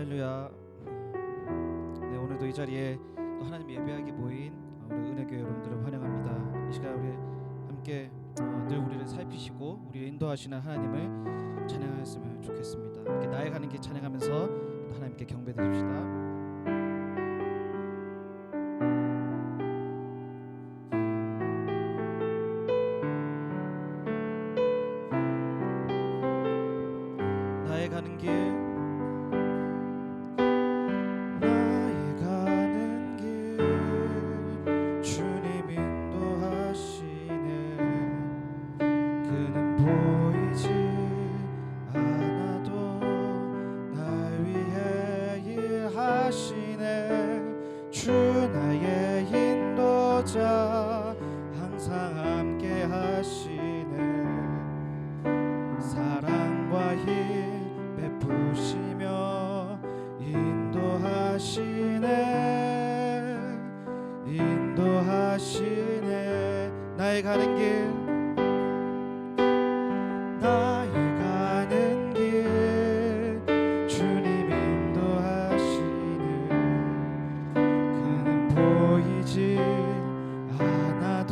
할렐루야. 네, 오늘도 이 자리에 또 하나님 예배하기 모인 우리 은혜교회 여러분들을 환영합니다. 이 시간 우리 함께 늘 우리를 살피시고 우리를 인도하시는 하나님을 찬양하였으면 좋겠습니다. 함께 나아가는 길 찬양하면서 하나님께 경배드립시다. 나의 가는 길 나의 가는 길 주님 인도하시네. 그는 보이지 않아도 날 위해 일하시네. 주 나의 인도자 항상 함께 하시네. 사랑과 힘 베푸시며 인도하시네. 나의 가는 길 나의 가는 길 주님 인도하시네. 그는 보이지 않아도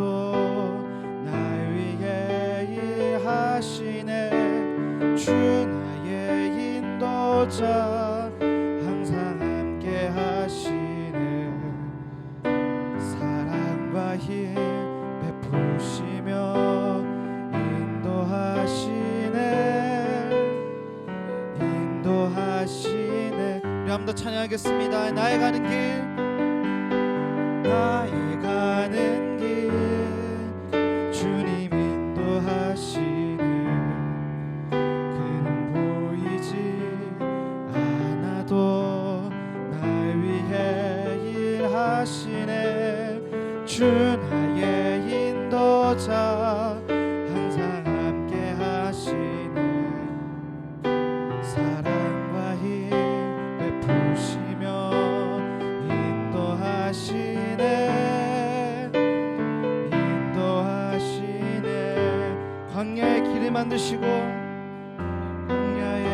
날 위해 일하시네. 주 나의 인도자 항상 함께 하시네. 사랑과 힘 베푸시며 인도하시네. 우리 한 번 더 찬양하겠습니다. 나의 가는 길 나의 가는 길 주님 인도하시네. 그는 보이지 않아도 날 위해 일하시네. 주 나의 인도자 항상 함께 하시네. 사랑과 힘 베푸시며 인도하시네. 광야의 길을 만드시고 광야의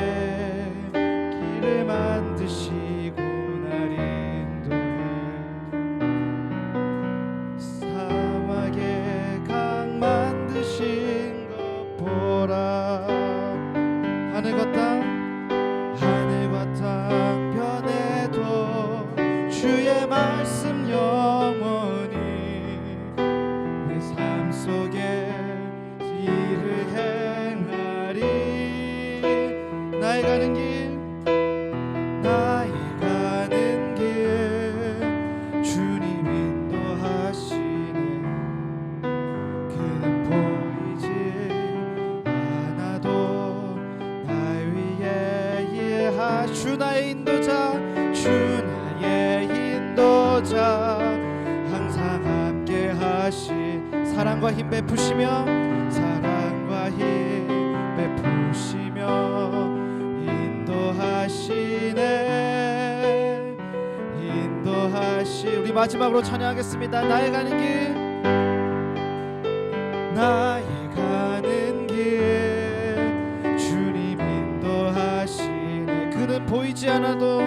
길을 만드시고 날 인도해. 사막의 강 만드신 것 보라. 하늘과 땅 변해도 주의 말씀 영원히 내 삶 속에 일을 행하리. 나의 가는 길 나의 가는 길 주님 인도하시네. 그는 보이지 않아도 날 위해 일하. 주 나의 인도자 주 나의 인도자 항상 함께 하시. 사랑과 힘 베푸시며 인도하시. 우리 마지막으로 찬양하겠습니다. 나의 가는 길 나의 가는 길 주님 인도하시네. 그는 보이지 않아도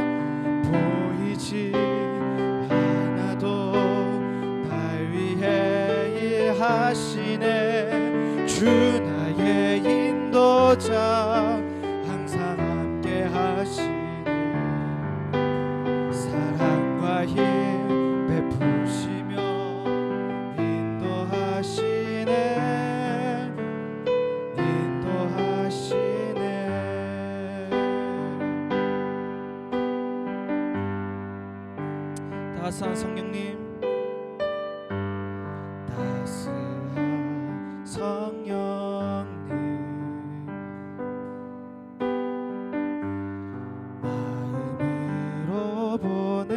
날 위해 일하시네. 주 나의 인도자 항상 함께 하시네. 사랑과 힘 베푸시며 인도하시네. 따스한 성령님 마음으로 보내.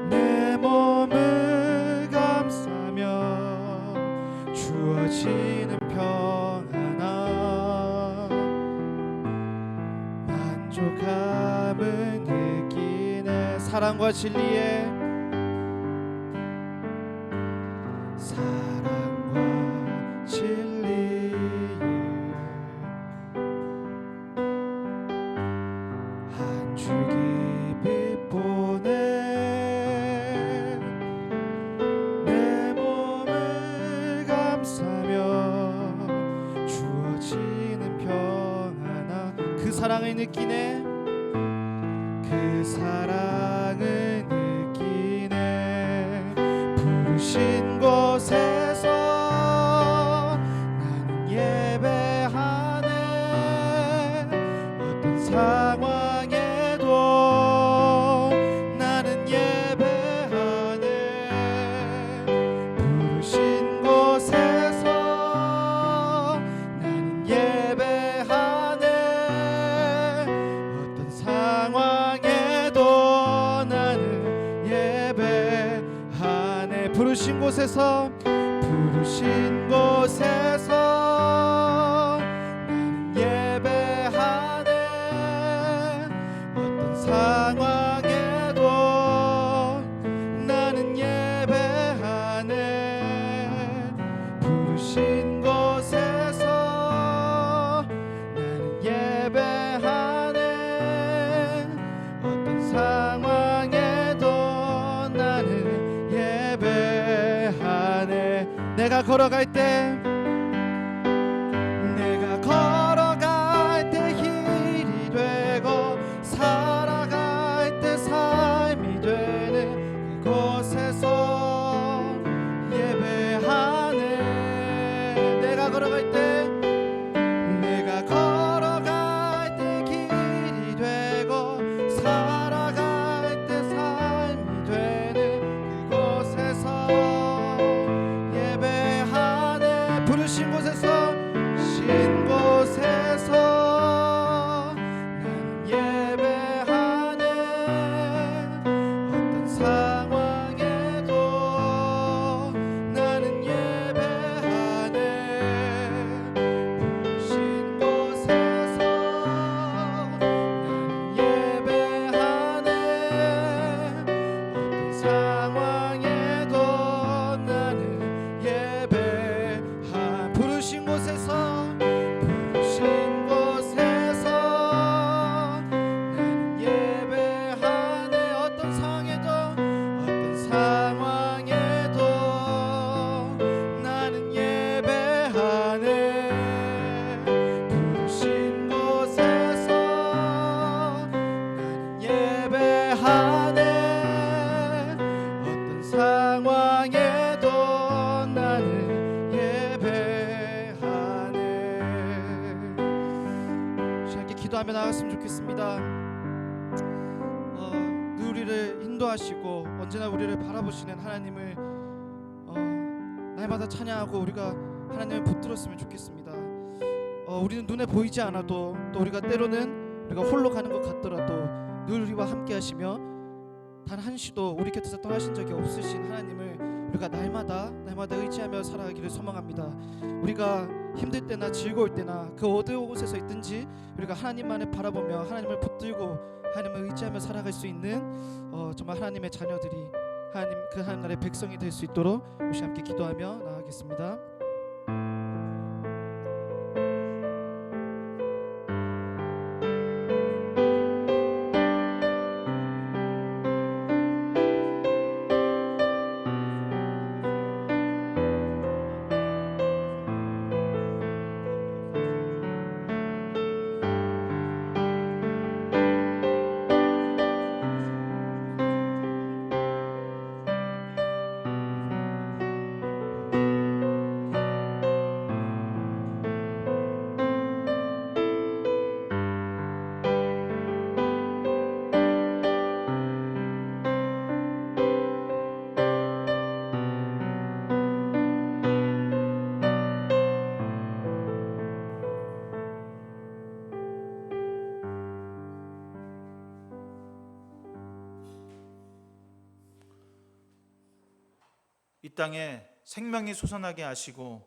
내 몸을 감싸며 주어지는 평안함 만족함을 느끼네. 사랑과 진리에 사랑을 느끼네. 그 사랑을 느끼네. 부르신 곳에서 나는 예배하네. 어떤 상황에도 나는 예배하네. 부르신 곳에서 나는 예배하네. 어떤 상황에도 나는 예배하네. 부르신 곳에서 부르신 곳에서 나는 예배하네. 어떤 상황에도 나는 예배하네. 부르신 곳에서 나는 예배하네. 어떤 상황에도 나는 예배하네. 내가 걸어갈 때 길이 되고 살아갈 때 삶이 되는 그곳에서 예배하네. 내가 걸어갈 때 길이 되고 살아갈 때 삶이 되는 그곳에서 예배하네. 부르신 곳에서 신 곳에서 나는 예배하네. 어떤 상황에도 나는 예배하네. 부르신 곳에서 나는 예배하네. 어떤 상황에도 나는 예배하. 부르신 곳에서 나는 예배하네. 어떤 상황에도 나는 예배하네. 부르신 곳에서 나는 예배하네. 어떤 상황에도 나는 예배하네. 함께 기도하며 나갔으면 좋겠습니다. 늘 우리를 인도하시고 언제나 우리를 바라보시는 하나님을 날마다 찬양하고 우리가 하나님을 붙들었으면 좋겠습니다. 우리는 눈에 보이지 않아도 또 우리가 때로는 우리가 홀로 가는 것 같더라도 늘 우리와 함께 하시며 단 한시도 우리 곁에서 떠나신 적이 없으신 하나님을 우리가 날마다 의지하며 살아가기를 소망합니다. 우리가 힘들 때나 즐거울 때나 그 어느 곳에서 있든지 우리가 하나님만을 바라보며 하나님을 붙들고 하나님을 의지하며 살아갈 수 있는 정말 하나님의 자녀들이 그 하나님 나라의 백성이 될 수 있도록 우리 함께 기도하며 나아가겠습니다. 이 땅에 생명이 솟아나게 하시고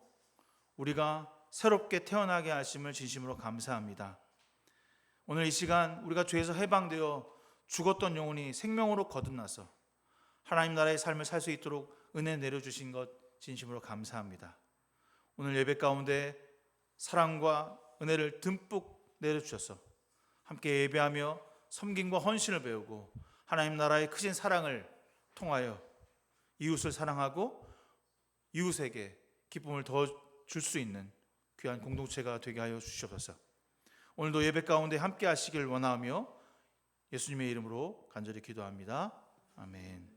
우리가 새롭게 태어나게 하심을 진심으로 감사합니다. 오늘 이 시간 우리가 죄에서 해방되어 죽었던 영혼이 생명으로 거듭나서 하나님 나라의 삶을 살 수 있도록 은혜 내려주신 것 진심으로 감사합니다. 오늘 예배 가운데 사랑과 은혜를 듬뿍 내려주셔서 함께 예배하며 섬김과 헌신을 배우고 하나님 나라의 크신 사랑을 통하여 이웃을 사랑하고 이웃에게 기쁨을 더 줄 수 있는 귀한 공동체가 되게 하여 주시옵소서. 오늘도 예배 가운데 함께 하시길 원하며 예수님의 이름으로 간절히 기도합니다. 아멘.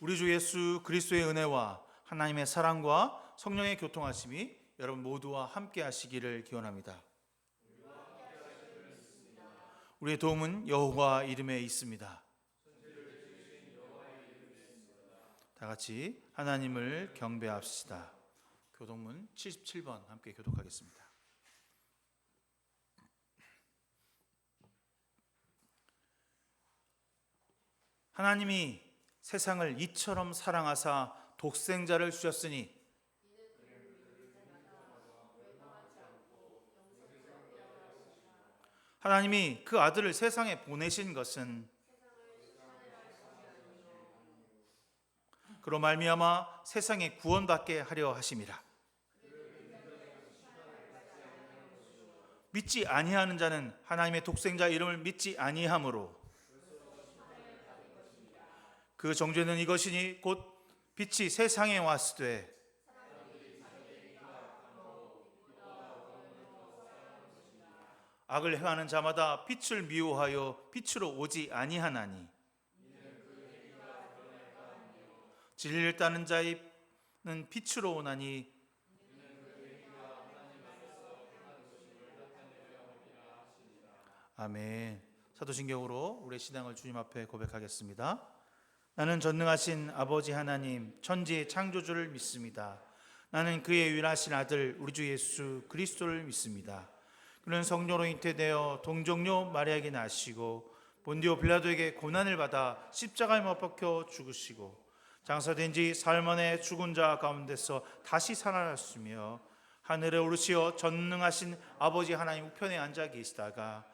우리 주 예수 그리스도의 은혜와 하나님의 사랑과 성령의 교통하심이 여러분 모두와 함께 하시기를 기원합니다. 우리의 도움은 여호와 이름에 있습니다. 다 같이 하나님을 경배합시다. 교독문 77번 함께 교독하겠습니다. 하나님이 세상을 이처럼 사랑하사 독생자를 주셨으니 하나님이 그 아들을 세상에 보내신 것은 그로 말미암아 세상에 구원받게 하려 하심이라. 믿지 아니하는 자는 하나님의 독생자 이름을 믿지 아니하므로 그 정죄는 이것이니 곧 빛이 세상에 왔으되 악을 행하는 자마다 빛을 미워하여 빛으로 오지 아니하나니 진리를 따는 자는 빛으로 오나니 아멘. 사도신경으로 우리의 신앙을 주님 앞에 고백하겠습니다. 나는 전능하신 아버지 하나님 천지의 창조주를 믿습니다. 나는 그의 유일하신 아들 우리 주 예수 그리스도를 믿습니다. 그는 성령으로 잉태되어 동정녀 마리아에게 나시고 본디오 빌라도에게 고난을 받아 십자가에 못 박혀 죽으시고 장사된 지 사흘 만에 죽은 자 가운데서 다시 살아났으며 하늘에 오르시어 전능하신 아버지 하나님 우편에 앉아 계시다가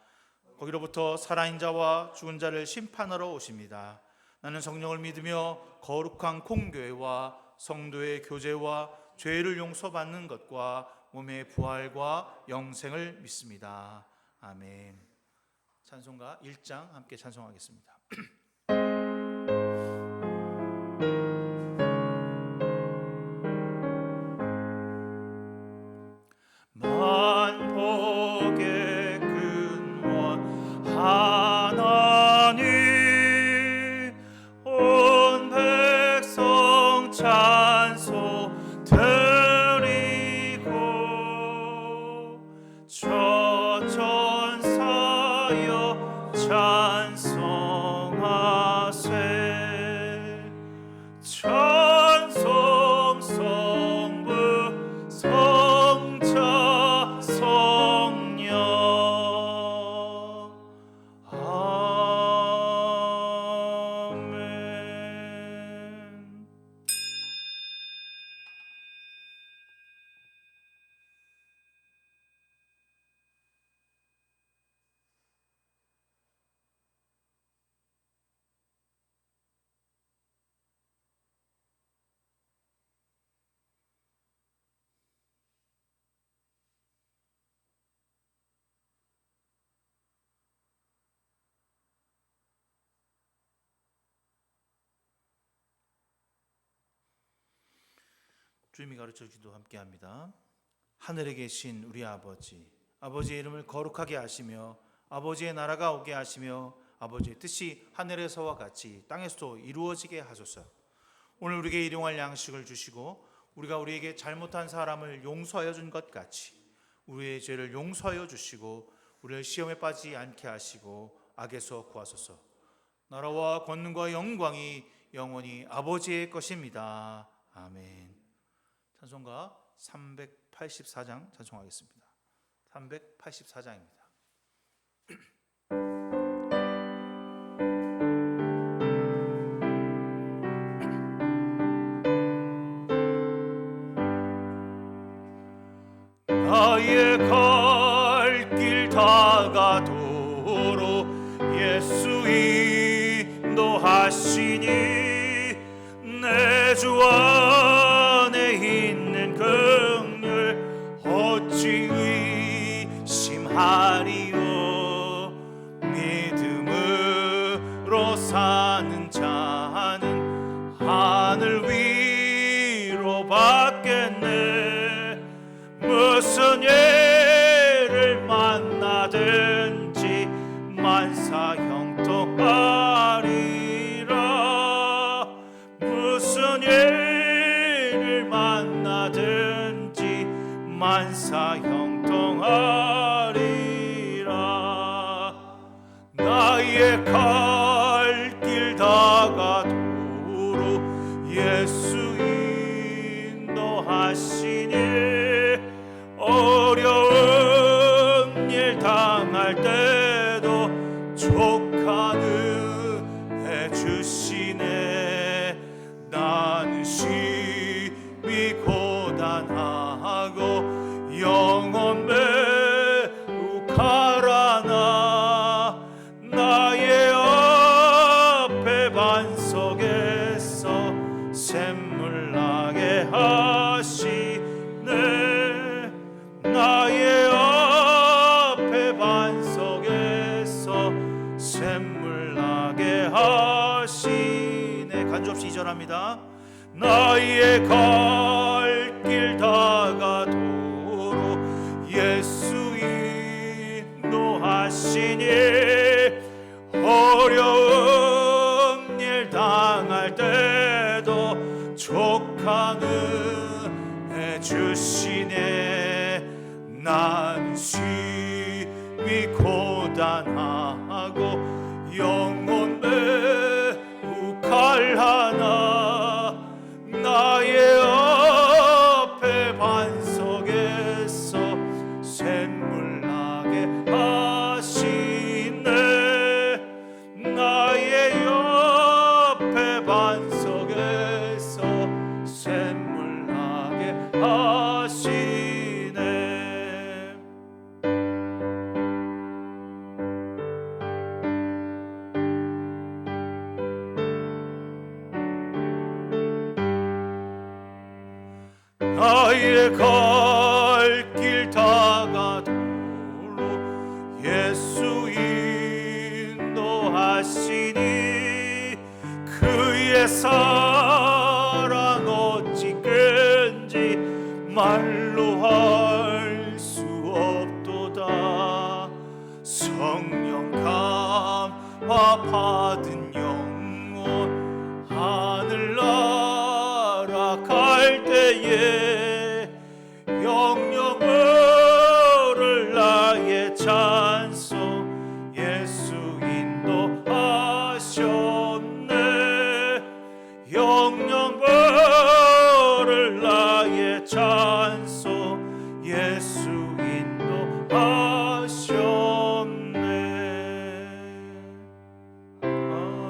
거기로부터 살아있는 자와 죽은 자를 심판하러 오십니다. 나는 성령을 믿으며 거룩한 공교회와 성도의 교제와 죄를 용서받는 것과 몸의 부활과 영생을 믿습니다. 아멘. 찬송가 1장 함께 찬송하겠습니다. 만복의 근원 하나님 온 백성 찬송 드리고 저 천사여 찬송하세 찬송 성부 성자 성령 아멘. 주님이 가르쳐 주기도 함께합니다. 하늘에 계신 우리 아버지, 아버지의 이름을 거룩하게 하시며 아버지의 나라가 오게 하시며 아버지의 뜻이 하늘에서와 같이 땅에서도 이루어지게 하소서. 오늘 우리에게 일용할 양식을 주시고 우리가 우리에게 잘못한 사람을 용서하여 준 것 같이 우리의 죄를 용서하여 주시고 우리를 시험에 빠지지 않게 하시고 악에서 구하소서. 나라와 권능과 영광이 영원히 아버지의 것입니다. 아멘. 찬송가 384장 찬송하겠습니다. 384장입니다. 나의 갈 길 다가도록 예수 인도하시니 내 주 안에 있는 긍휼 어찌 의심하리요. 믿음으로 사는 자는 하늘 위로 받겠네. 무슨 예 순종하리라. 나의 갈 길 다가도록 예수 인도하시니 어려운 일 당할 때도 족하는 해 주시네. 나는 심히 고단하고 영혼 매우 가라나 나의 앞에 반석에서 샘물 나게 하시네. 나의 앞에 반석에서 샘물 나게 하시네. 간주 없이 2절합니다. 나의 갈 길 다가도록 예수 인도하시니 어려운 일 당할 때도 족하는 해 주시네. 난 심히 고단하고 영혼 매우 갈하나 나의 앞에 반석에서 샘물 나게 하시네. 나의 옆에 반석에서 샘물 나게 하시네. 나의 갈 길 다가도록 예수 인도하시니 그의 사랑 어찌 끈지 말로 할 수 없도다. 성령 감화 받은 영혼 하늘 날아갈 때에 영영을 나의 찬송 예수 인도하셨네. 영영을 나의 찬송 예수 인도하셨네. 아멘.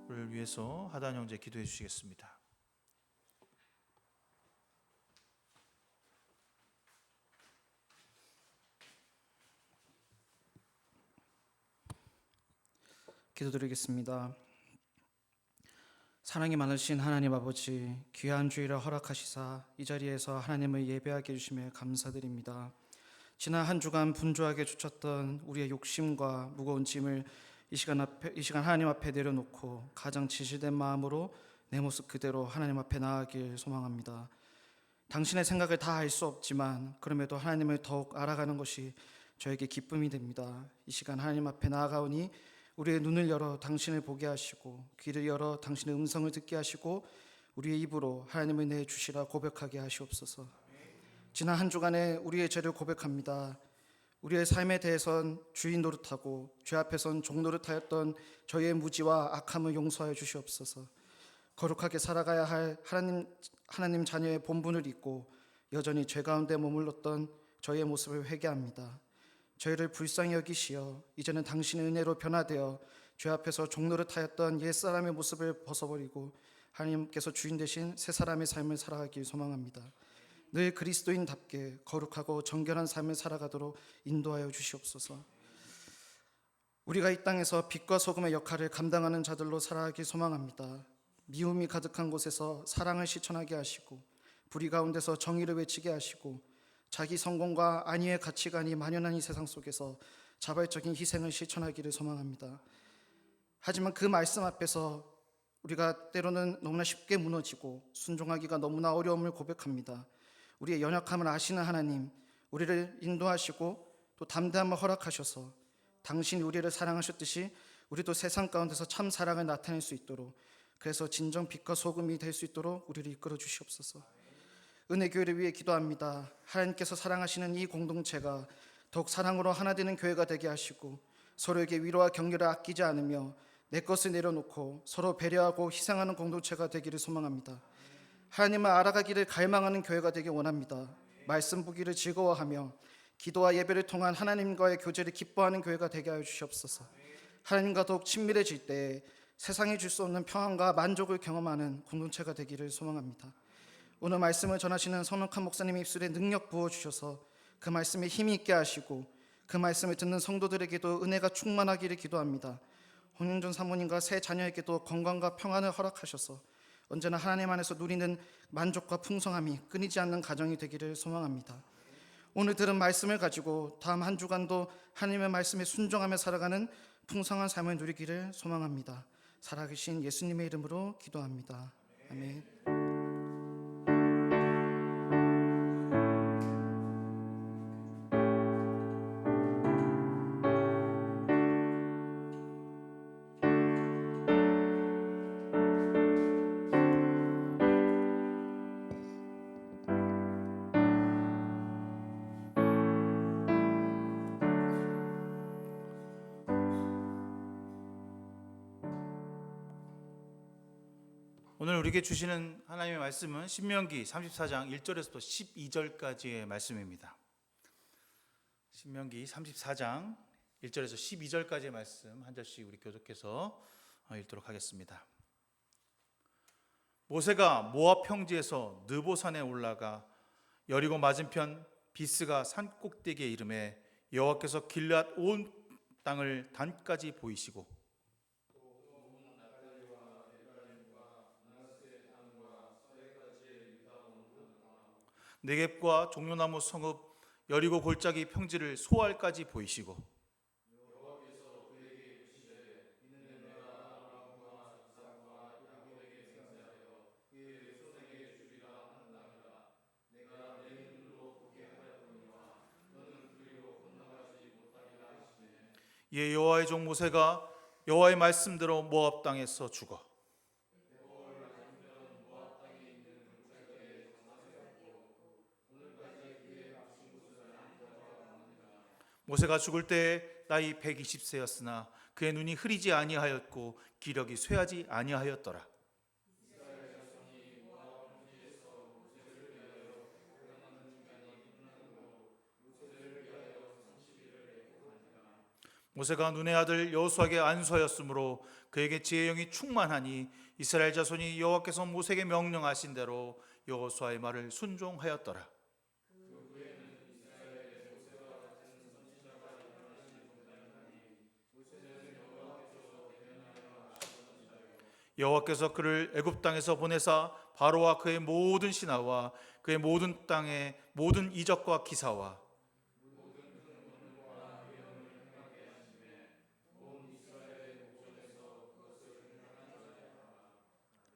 우리를 위해서 하단 형제 기도해 주시겠습니다. 기도드리겠습니다. 사랑이 많으신 하나님 아버지, 귀한 주일을 허락하시사 이 자리에서 하나님을 예배하게 해주심에 감사드립니다. 지난 한 주간 분주하게 쫓았던 우리의 욕심과 무거운 짐을 이 시간 하나님 앞에 내려놓고 가장 진실된 마음으로 내 모습 그대로 하나님 앞에 나아가길 소망합니다. 당신의 생각을 다 알 수 없지만 그럼에도 하나님을 더욱 알아가는 것이 저에게 기쁨이 됩니다. 이 시간 하나님 앞에 나아가오니 우리의 눈을 열어 당신을 보게 하시고 귀를 열어 당신의 음성을 듣게 하시고 우리의 입으로 하나님을 내주시라 고백하게 하시옵소서. 지난 한 주간에 우리의 죄를 고백합니다. 우리의 삶에 대해선 주인 노릇하고 죄 앞에선 종 노릇하였던 저희의 무지와 악함을 용서하여 주시옵소서. 거룩하게 살아가야 할 하나님 자녀의 본분을 잊고 여전히 죄 가운데 머물렀던 저희의 모습을 회개합니다. 저희를 불쌍히 여기시어 이제는 당신의 은혜로 변화되어 죄 앞에서 종노릇하였던 옛사람의 모습을 벗어버리고 하나님께서 주인 되신 새 사람의 삶을 살아가길 소망합니다. 늘 그리스도인답게 거룩하고 정결한 삶을 살아가도록 인도하여 주시옵소서. 우리가 이 땅에서 빛과 소금의 역할을 감당하는 자들로 살아가길 소망합니다. 미움이 가득한 곳에서 사랑을 실천하게 하시고 불의 가운데서 정의를 외치게 하시고 자기 성공과 안위의 가치관이 만연한 이 세상 속에서 자발적인 희생을 실천하기를 소망합니다. 하지만 그 말씀 앞에서 우리가 때로는 너무나 쉽게 무너지고 순종하기가 너무나 어려움을 고백합니다. 우리의 연약함을 아시는 하나님, 우리를 인도하시고 또 담대함을 허락하셔서 당신이 우리를 사랑하셨듯이 우리도 세상 가운데서 참 사랑을 나타낼 수 있도록, 그래서 진정 빛과 소금이 될 수 있도록 우리를 이끌어 주시옵소서. 은혜교회를 위해 기도합니다. 하나님께서 사랑하시는 이 공동체가 더욱 사랑으로 하나 되는 교회가 되게 하시고 서로에게 위로와 격려를 아끼지 않으며 내 것을 내려놓고 서로 배려하고 희생하는 공동체가 되기를 소망합니다. 하나님을 알아가기를 갈망하는 교회가 되길 원합니다. 말씀 보기를 즐거워하며 기도와 예배를 통한 하나님과의 교제를 기뻐하는 교회가 되게 하여 주시옵소서. 하나님과 더욱 친밀해질 때 세상이 줄 수 없는 평안과 만족을 경험하는 공동체가 되기를 소망합니다. 오늘 말씀을 전하시는 선옥한 목사님의 입술에 능력 부어주셔서 그 말씀에 힘이 있게 하시고 그 말씀을 듣는 성도들에게도 은혜가 충만하기를 기도합니다. 홍윤준 사모님과 새 자녀에게도 건강과 평안을 허락하셔서 언제나 하나님 안에서 누리는 만족과 풍성함이 끊이지 않는 가정이 되기를 소망합니다. 오늘 들은 말씀을 가지고 다음 한 주간도 하나님의 말씀에 순종하며 살아가는 풍성한 삶을 누리기를 소망합니다. 살아계신 예수님의 이름으로 기도합니다. 아멘. 오늘 우리에게 주시는 하나님의 말씀은 신명기 34장 1절에서부터 12절까지의 말씀입니다. 신명기 34장 1절에서 12절까지의 말씀 한 절씩 우리 교독해서 읽도록 하겠습니다. 모세가 모압 평지에서 느보산에 올라가 여리고 맞은편 비스가 산 꼭대기에 이르매 여호와께서 길앗 온 땅을 단까지 보이시고 네겝과 종려나무 성읍 여리고 골짜기 평지를 소알까지 보이시고 이에 여호와의 종 모세가 여호와의 말씀대로 모압 땅에서 죽어 모세가 죽을 때에 나이 120세였으나 그의 눈이 흐리지 아니하였고 기력이 쇠하지 아니하였더라. 모세가 눈의 아들 여호수아에게 안수하였으므로 그에게 지혜의 영이 충만하니 이스라엘 자손이 여호와께서 모세에게 명령하신 대로 여호수아의 말을 순종하였더라. 여호와께서 그를 애굽 땅에서 보내사 바로와 그의 모든 신하와 그의 모든 땅의 모든 이적과 기사와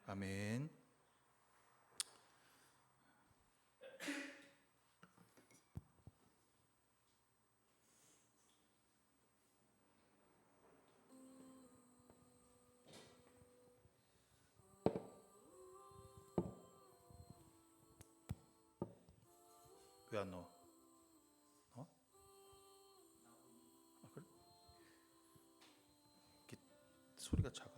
아멘. 왜 안 넣어? 어? 아, 그래? 소리가 작아.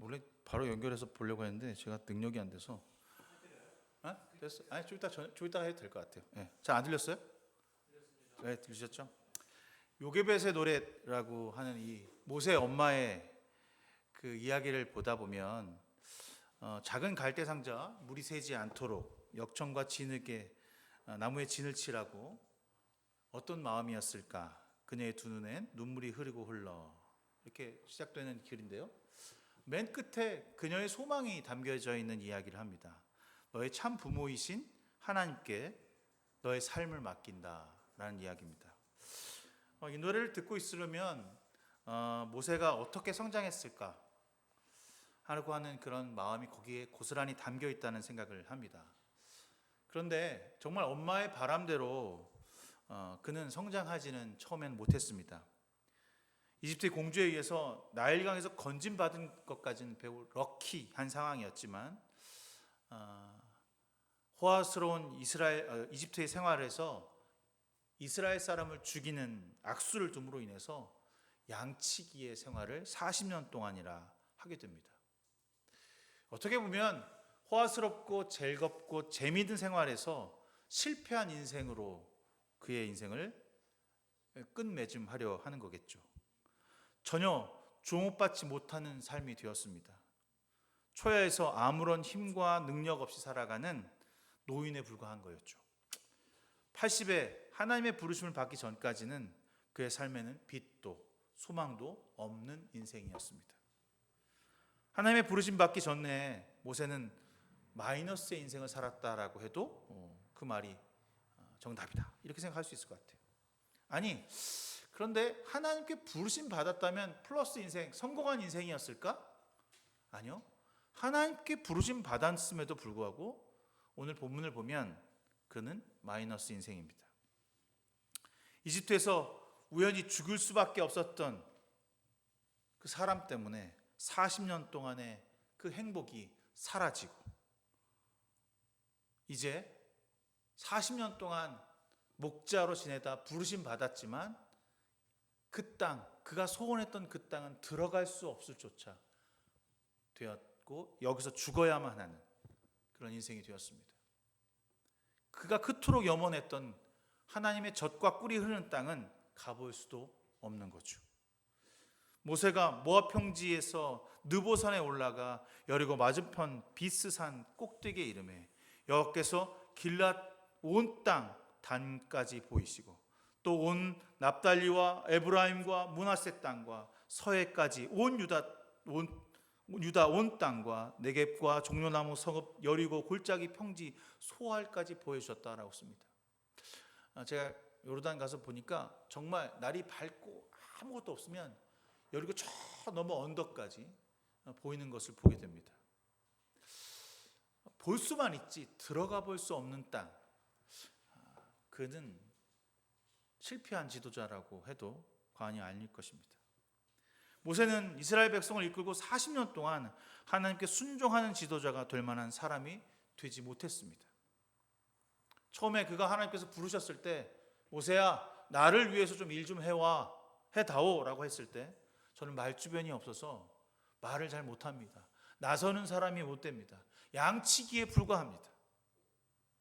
원래 바로 연결해서 보려고 했는데 제가 능력이 안 돼서. 아? 됐어? 아니 좀 이따 해도 될 것 같아요. 네. 잘 안 들렸어요? 네, 들으셨죠? 요게벳의 노래라고 하는 이 모세 엄마의 그 이야기를 보다 보면 작은 갈대 상자 물이 새지 않도록 역청과 진흙에 나무에 진을 치라고 어떤 마음이었을까? 그녀의 두 눈엔 눈물이 흐르고 흘러 이렇게 시작되는 글인데요. 맨 끝에 그녀의 소망이 담겨져 있는 이야기를 합니다. 너의 참 부모이신 하나님께 너의 삶을 맡긴다라는 이야기입니다. 이 노래를 듣고 있으려면 모세가 어떻게 성장했을까 하고 하는 그런 마음이 거기에 고스란히 담겨 있다는 생각을 합니다. 그런데 정말 엄마의 바람대로 그는 성장하지는 처음엔 못했습니다. 이집트의 공주에 의해서 나일강에서 건진받은 것까지는 매우 럭키한 상황이었지만 호화스러운 이집트의 생활에서 이스라엘 사람을 죽이는 악수를 둠으로 인해서 양치기의 생활을 40년 동안이라 하게 됩니다. 어떻게 보면 호화스럽고 즐겁고 재미있는 생활에서 실패한 인생으로 그의 인생을 끝맺음하려 하는 거겠죠. 전혀 주목받지 못하는 삶이 되었습니다. 초야에서 아무런 힘과 능력 없이 살아가는 노인에 불과한 거였죠. 80에 하나님의 부르심을 받기 전까지는 그의 삶에는 빛도 소망도 없는 인생이었습니다. 하나님의 부르심 받기 전에 모세는 마이너스의 인생을 살았다라고 해도 그 말이 정답이다 이렇게 생각할 수 있을 것 같아요. 아니 그런데 하나님께 부르심 받았다면 플러스 인생, 성공한 인생이었을까? 아니요. 하나님께 부르심 받았음에도 불구하고 오늘 본문을 보면 그는 마이너스 인생입니다. 이집트에서 우연히 죽을 수밖에 없었던 그 사람 때문에 40년 동안의 그 행복이 사라지고 이제 40년 동안 목자로 지내다 부르심 받았지만 그 땅, 그가 소원했던 그 땅은 들어갈 수 없을 조차 되었고 여기서 죽어야만 하는 그런 인생이 되었습니다. 그가 그토록 염원했던 하나님의 젖과 꿀이 흐르는 땅은 가볼 수도 없는 거죠. 모세가 모압 평지에서 느보산에 올라가 여리고 맞은편 비스산 꼭대기에 이르매 여호와께서 길랏 온 땅 단까지 보이시고 또 온 납달리와 에브라임과 므낫세 땅과 서해까지 온 유다 온 땅과 네겝과 종려나무 성읍 여리고 골짜기 평지 소알까지 보여주셨다라고 씁니다. 제가 요르단 가서 보니까 정말 날이 밝고 아무것도 없으면 여리고 저 넘어 언덕까지 보이는 것을 보게 됩니다. 볼 수만 있지 들어가 볼 수 없는 땅. 그는 실패한 지도자라고 해도 과언이 아닐 것입니다. 모세는 이스라엘 백성을 이끌고 40년 동안 하나님께 순종하는 지도자가 될 만한 사람이 되지 못했습니다. 처음에 그가 하나님께서 부르셨을 때 모세야 나를 위해서 좀 일 좀 해다오라고 했을 때 저는 말주변이 없어서 말을 잘 못합니다. 나서는 사람이 못 됩니다. 양치기에 불과합니다.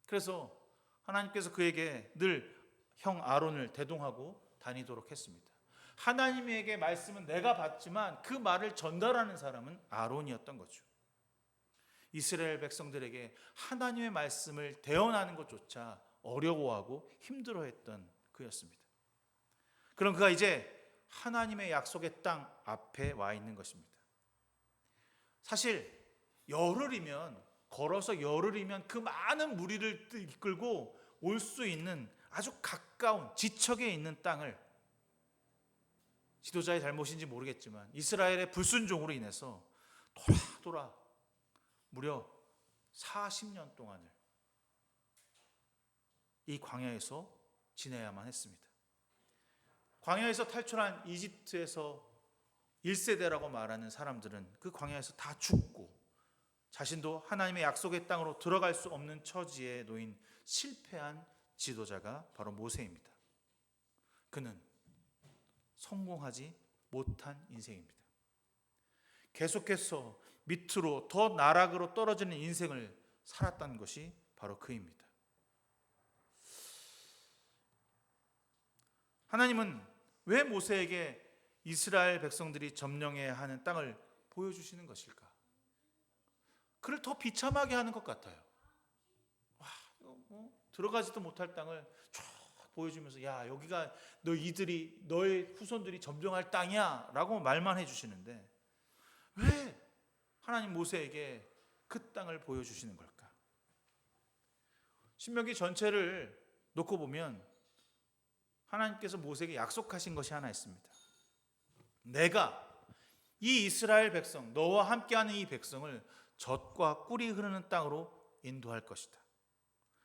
그래서 하나님께서 그에게 늘 형 아론을 대동하고 다니도록 했습니다. 하나님에게 말씀은 내가 받지만 그 말을 전달하는 사람은 아론이었던 거죠. 이스라엘 백성들에게 하나님의 말씀을 대언하는 것조차 어려워하고 힘들어했던 그였습니다. 그럼 그가 이제 하나님의 약속의 땅 앞에 와 있는 것입니다. 사실 열흘이면 걸어서 열흘이면 그 많은 무리를 이끌고 올 수 있는 아주 가까운 지척에 있는 땅을 지도자의 잘못인지 모르겠지만 이스라엘의 불순종으로 인해서 돌아 무려 40년 동안을 이 광야에서 지내야만 했습니다. 광야에서 탈출한 이집트에서 1세대라고 말하는 사람들은 그 광야에서 다 죽고 자신도 하나님의 약속의 땅으로 들어갈 수 없는 처지에 놓인 실패한 지도자가 바로 모세입니다. 그는 성공하지 못한 인생입니다. 계속해서 밑으로 더 나락으로 떨어지는 인생을 살았다는 것이 바로 그입니다. 하나님은 왜 모세에게 이스라엘 백성들이 점령해야 하는 땅을 보여주시는 것일까? 그를 더 비참하게 하는 것 같아요. 와, 들어가지도 못할 땅을 쫙 보여주면서 야, 여기가 너의 후손들이 점령할 땅이야 라고 말만 해주시는데 왜 하나님 모세에게 그 땅을 보여주시는 걸까? 신명기 전체를 놓고 보면 하나님께서 모세에게 약속하신 것이 하나 있습니다. 내가 이 이스라엘 백성, 너와 함께하는 이 백성을 젖과 꿀이 흐르는 땅으로 인도할 것이다.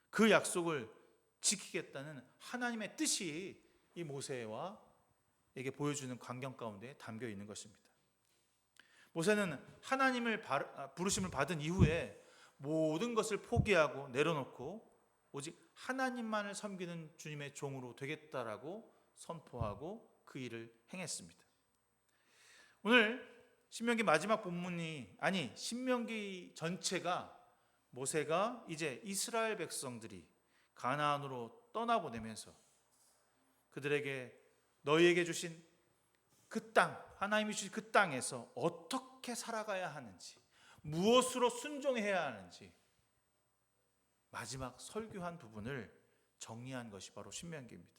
그 약속을 지키겠다는 하나님의 뜻이 이 모세에게 보여주는 광경 가운데 담겨 있는 것입니다. 모세는 하나님을 부르심을 받은 이후에 모든 것을 포기하고 내려놓고 오직 하나님만을 섬기는 주님의 종으로 되겠다라고 선포하고 그 일을 행했습니다. 오늘 신명기 마지막 본문이 신명기 전체가 모세가 이제 이스라엘 백성들이 가나안으로 떠나보내면서 그들에게 너희에게 주신 그 땅, 하나님이 주신 그 땅에서 어떻게 살아가야 하는지, 무엇으로 순종해야 하는지 마지막 설교한 부분을 정리한 것이 바로 신명기입니다.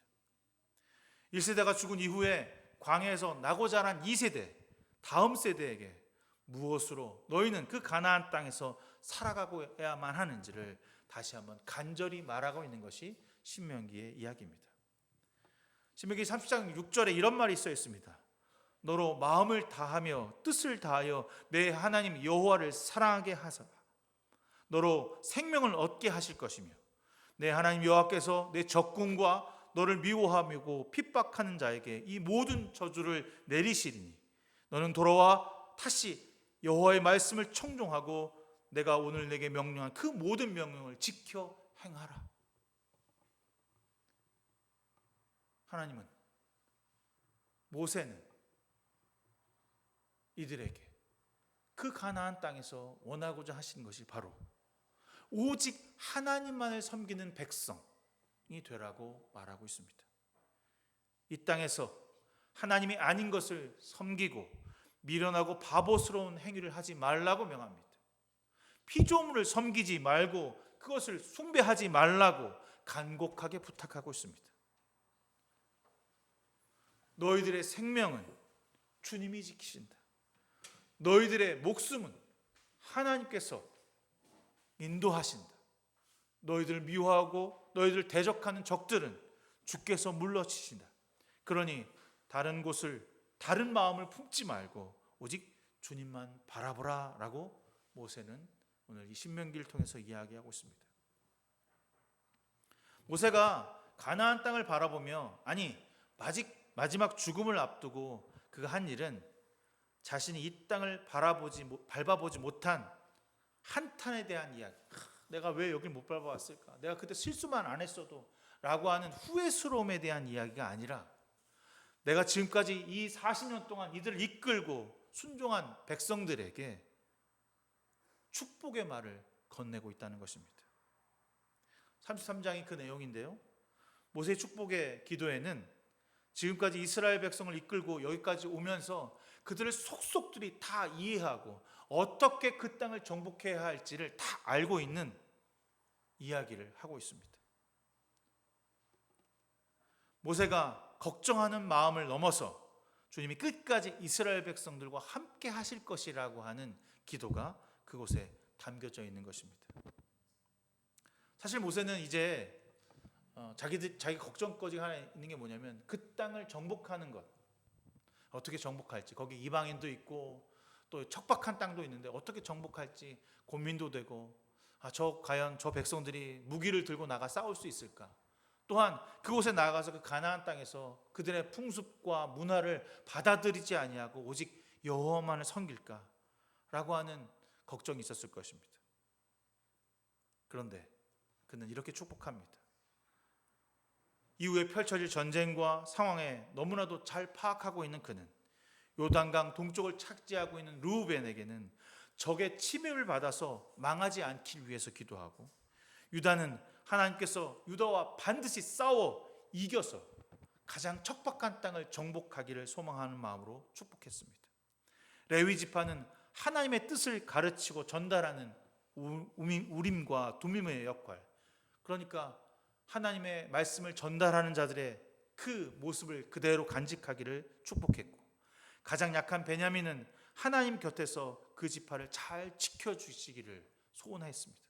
1세대가 죽은 이후에 광야에서 나고 자란 2세대, 다음 세대에게 무엇으로 너희는 그 가나안 땅에서 살아가고야만 하는지를 다시 한번 간절히 말하고 있는 것이 신명기의 이야기입니다. 신명기 30장 6절에 이런 말이 써 있습니다. 너로 마음을 다하며 뜻을 다하여 내 하나님 여호와를 사랑하게 하사 너로 생명을 얻게 하실 것이며 내 하나님 여호와께서 내 적군과 너를 미워하고 핍박하는 자에게 이 모든 저주를 내리시리니 너는 돌아와 다시 여호와의 말씀을 청종하고 내가 오늘 내게 명령한 그 모든 명령을 지켜 행하라. 하나님은, 모세는 이들에게 그 가나안 땅에서 원하고자 하신 것이 바로 오직 하나님만을 섬기는 백성이 되라고 말하고 있습니다. 이 땅에서 하나님이 아닌 것을 섬기고 미련하고 바보스러운 행위를 하지 말라고 명합니다. 피조물을 섬기지 말고 그것을 숭배하지 말라고 간곡하게 부탁하고 있습니다. 너희들의 생명은 주님이 지키신다. 너희들의 목숨은 하나님께서 인도하신다. 너희들을 미워하고 너희들을 대적하는 적들은 주께서 물러치신다. 그러니 다른 마음을 품지 말고 오직 주님만 바라보라 라고 모세는 오늘 이 신명기를 통해서 이야기하고 있습니다. 모세가 가나안 땅을 바라보며 마지막 죽음을 앞두고 그가 한 일은 자신이 이 땅을 밟아보지 못한 한탄에 대한 이야기. 내가 왜 여길 못 밟아왔을까? 내가 그때 실수만 안 했어도 라고 하는 후회스러움에 대한 이야기가 아니라 내가 지금까지 이 40년 동안 이들을 이끌고 순종한 백성들에게 축복의 말을 건네고 있다는 것입니다. 33장이 그 내용인데요. 모세의 축복의 기도에는 지금까지 이스라엘 백성을 이끌고 여기까지 오면서 그들을 속속들이 다 이해하고 어떻게 그 땅을 정복해야 할지를 다 알고 있는 이야기를 하고 있습니다. 모세가 걱정하는 마음을 넘어서 주님이 끝까지 이스라엘 백성들과 함께 하실 것이라고 하는 기도가 그곳에 담겨져 있는 것입니다. 사실 모세는 이제 자기 걱정거리가 하나 있는 게 뭐냐면 그 땅을 정복하는 것. 어떻게 정복할지, 거기 이방인도 있고 또 척박한 땅도 있는데 어떻게 정복할지 고민도 되고, 과연 저 백성들이 무기를 들고 나가 싸울 수 있을까? 또한 그곳에 나가서 그 가나안 땅에서 그들의 풍습과 문화를 받아들이지 아니하고 오직 여호와만을 섬길까라고 하는 걱정이 있었을 것입니다. 그런데 그는 이렇게 축복합니다. 이후에 펼쳐질 전쟁과 상황에 너무나도 잘 파악하고 있는 그는 요단강 동쪽을 차지하고 있는 르우벤에게는 적의 침입을 받아서 망하지 않기 위해서 기도하고, 유다는 하나님께서 유다와 반드시 싸워 이겨서 가장 척박한 땅을 정복하기를 소망하는 마음으로 축복했습니다. 레위 지파는 하나님의 뜻을 가르치고 전달하는 우림과 두밈의 역할, 그러니까 하나님의 말씀을 전달하는 자들의 그 모습을 그대로 간직하기를 축복했고, 가장 약한 베냐민은 하나님 곁에서 그 지파를 잘 지켜주시기를 소원했습니다.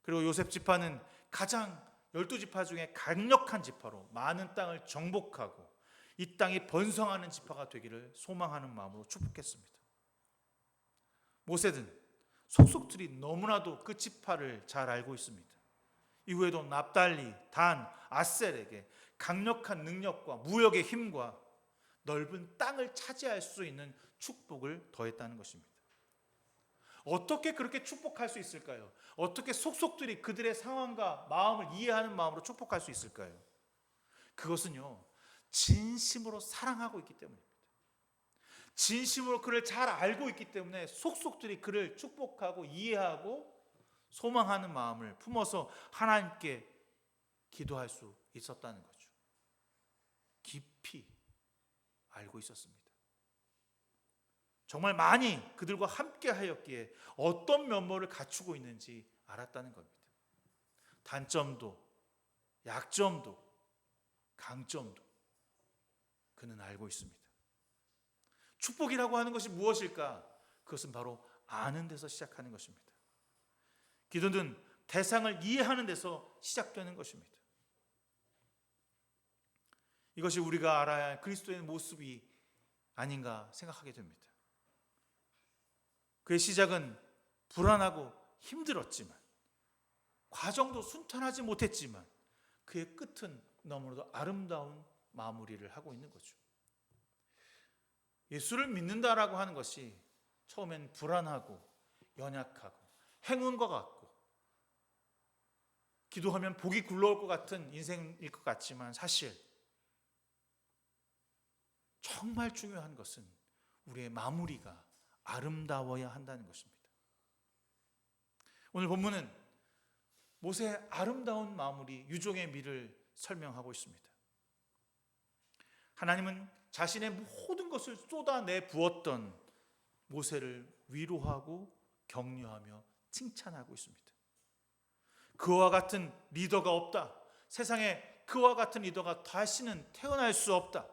그리고 요셉 지파는 가장 12지파 중에 강력한 지파로 많은 땅을 정복하고 이 땅이 번성하는 지파가 되기를 소망하는 마음으로 축복했습니다. 모세는 속속들이 너무나도 그 지파를 잘 알고 있습니다. 이후에도 납달리, 단, 아셀에게 강력한 능력과 무역의 힘과 넓은 땅을 차지할 수 있는 축복을 더했다는 것입니다. 어떻게 그렇게 축복할 수 있을까요? 어떻게 속속들이 그들의 상황과 마음을 이해하는 마음으로 축복할 수 있을까요? 그것은요, 진심으로 사랑하고 있기 때문입니다. 진심으로 그를 잘 알고 있기 때문에 속속들이 그를 축복하고 이해하고 소망하는 마음을 품어서 하나님께 기도할 수 있었다는 거죠. 깊이 알고 있었습니다. 정말 많이 그들과 함께 하였기에 어떤 면모를 갖추고 있는지 알았다는 겁니다. 단점도 약점도 강점도 그는 알고 있습니다. 축복이라고 하는 것이 무엇일까? 그것은 바로 아는 데서 시작하는 것입니다. 기도는 대상을 이해하는 데서 시작되는 것입니다. 이것이 우리가 알아야 할 그리스도의 모습이 아닌가 생각하게 됩니다. 그의 시작은 불안하고 힘들었지만, 과정도 순탄하지 못했지만 그의 끝은 너무나도 아름다운 마무리를 하고 있는 거죠. 예수를 믿는다라고 하는 것이 처음엔 불안하고 연약하고 행운과 같고 기도하면 복이 굴러올 것 같은 인생일 것 같지만, 사실 정말 중요한 것은 우리의 마무리가 아름다워야 한다는 것입니다. 오늘 본문은 모세의 아름다운 마무리, 유종의 미를 설명하고 있습니다. 하나님은 자신의 모든 것을 쏟아내 부었던 모세를 위로하고 격려하며 칭찬하고 있습니다. 그와 같은 리더가 없다. 세상에 그와 같은 리더가 다시는 태어날 수 없다.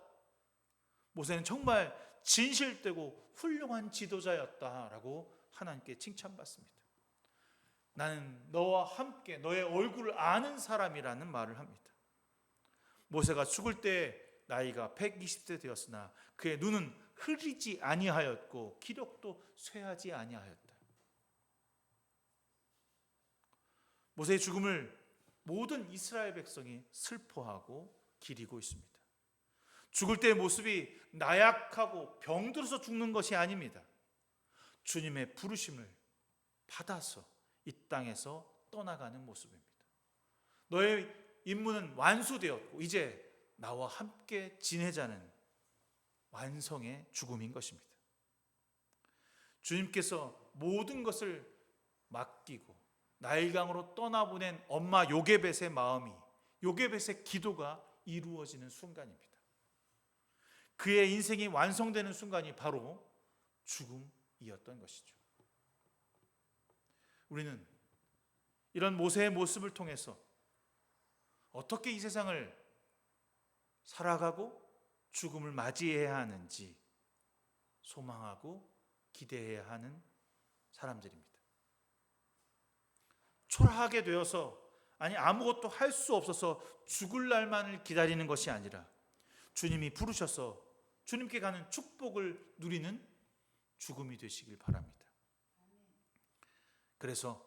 모세는 정말 진실되고 훌륭한 지도자였다라고 하나님께 칭찬받습니다. 나는 너와 함께 너의 얼굴을 아는 사람이라는 말을 합니다. 모세가 죽을 때 나이가 120세 되었으나 그의 눈은 흐리지 아니하였고 기력도 쇠하지 아니하였다. 모세의 죽음을 모든 이스라엘 백성이 슬퍼하고 기리고 있습니다. 죽을 때의 모습이 나약하고 병들어서 죽는 것이 아닙니다. 주님의 부르심을 받아서 이 땅에서 떠나가는 모습입니다. 너의 임무는 완수되었고 이제 나와 함께 지내자는 완성의 죽음인 것입니다. 주님께서 모든 것을 맡기고 나일강으로 떠나보낸 엄마 요게벳의 마음이, 요게벳의 기도가 이루어지는 순간입니다. 그의 인생이 완성되는 순간이 바로 죽음이었던 것이죠. 우리는 이런 모세의 모습을 통해서 어떻게 이 세상을 살아가고 죽음을 맞이해야 하는지 소망하고 기대해야 하는 사람들입니다. 초라하게 되어서, 아니 아무것도 할 수 없어서 죽을 날만을 기다리는 것이 아니라 주님이 부르셔서 주님께 가는 축복을 누리는 죽음이 되시길 바랍니다. 그래서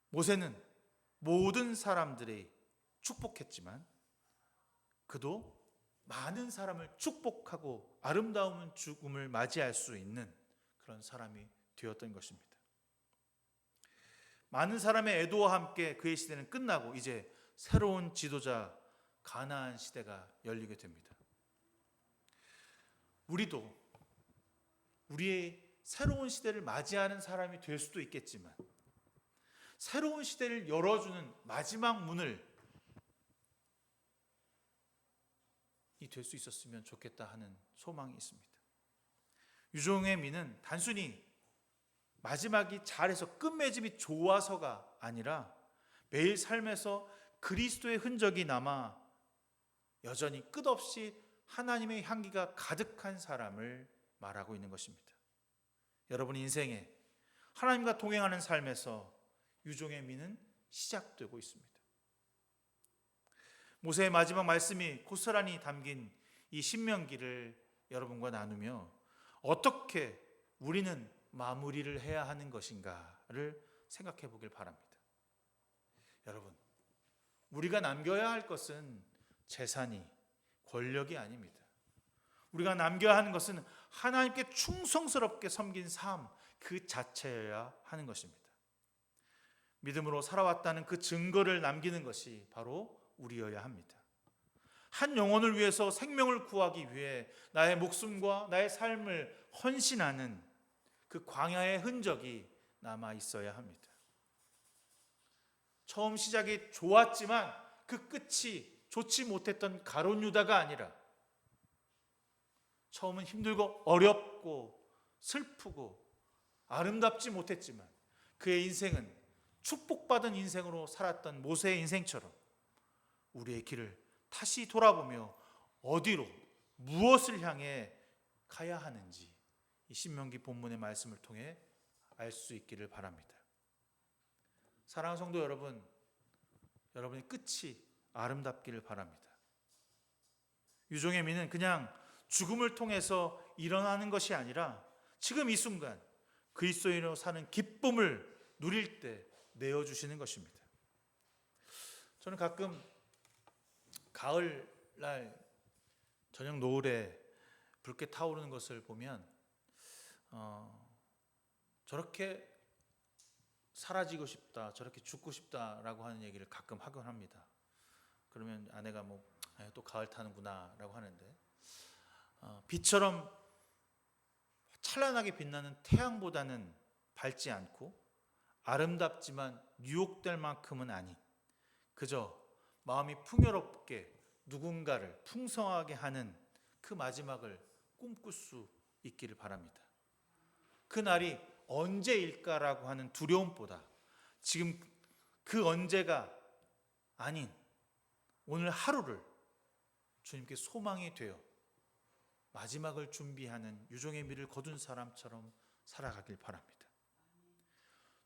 모세는 모든 사람들이 축복했지만 그도 많은 사람을 축복하고 아름다운 죽음을 맞이할 수 있는 그런 사람이 되었던 것입니다. 많은 사람의 애도와 함께 그의 시대는 끝나고 이제 새로운 지도자 가나안 시대가 열리게 됩니다. 우리도 우리의 새로운 시대를 맞이하는 사람이 될 수도 있겠지만 새로운 시대를 열어주는 마지막 문을 될 수 있었으면 좋겠다 하는 소망이 있습니다. 유종의 미는 단순히 마지막이 잘해서 끝맺음이 좋아서가 아니라 매일 삶에서 그리스도의 흔적이 남아 여전히 끝없이 하나님의 향기가 가득한 사람을 말하고 있는 것입니다. 여러분 인생에 하나님과 동행하는 삶에서 유종의 미는 시작되고 있습니다. 모세의 마지막 말씀이 고스란히 담긴 이 신명기를 여러분과 나누며 어떻게 우리는 마무리를 해야 하는 것인가를 생각해 보길 바랍니다. 여러분, 우리가 남겨야 할 것은 재산이, 권력이 아닙니다. 우리가 남겨야 하는 것은 하나님께 충성스럽게 섬긴 삶 그 자체여야 하는 것입니다. 믿음으로 살아왔다는 그 증거를 남기는 것이 바로 우리여야 합니다. 한 영혼을 위해서 생명을 구하기 위해 나의 목숨과 나의 삶을 헌신하는 그 광야의 흔적이 남아 있어야 합니다. 처음 시작이 좋았지만 그 끝이 좋지 못했던 가룟 유다가 아니라 처음은 힘들고 어렵고 슬프고 아름답지 못했지만 그의 인생은 축복받은 인생으로 살았던 모세의 인생처럼 우리의 길을 다시 돌아보며 어디로 무엇을 향해 가야 하는지 이 신명기 본문의 말씀을 통해 알 수 있기를 바랍니다. 사랑하는 성도 여러분, 여러분의 끝이 아름답기를 바랍니다. 유종의 미는 그냥 죽음을 통해서 일어나는 것이 아니라 지금 이 순간 그리스도인으로 사는 기쁨을 누릴 때 내어주시는 것입니다. 저는 가끔 가을날 저녁 노을에 붉게 타오르는 것을 보면 저렇게 사라지고 싶다, 저렇게 죽고 싶다라고 하는 얘기를 가끔 하곤 합니다. 그러면 아내가 또 가을 타는구나 라고 하는데 빛처럼 찬란하게 빛나는 태양보다는 밝지 않고 아름답지만 유혹될 만큼은 아닌 그저 마음이 풍요롭게 누군가를 풍성하게 하는 그 마지막을 꿈꿀 수 있기를 바랍니다. 그 날이 언제일까라고 하는 두려움보다 지금 그 언제가 아닌 오늘 하루를 주님께 소망이 되어 마지막을 준비하는 유종의 미를 거둔 사람처럼 살아가길 바랍니다.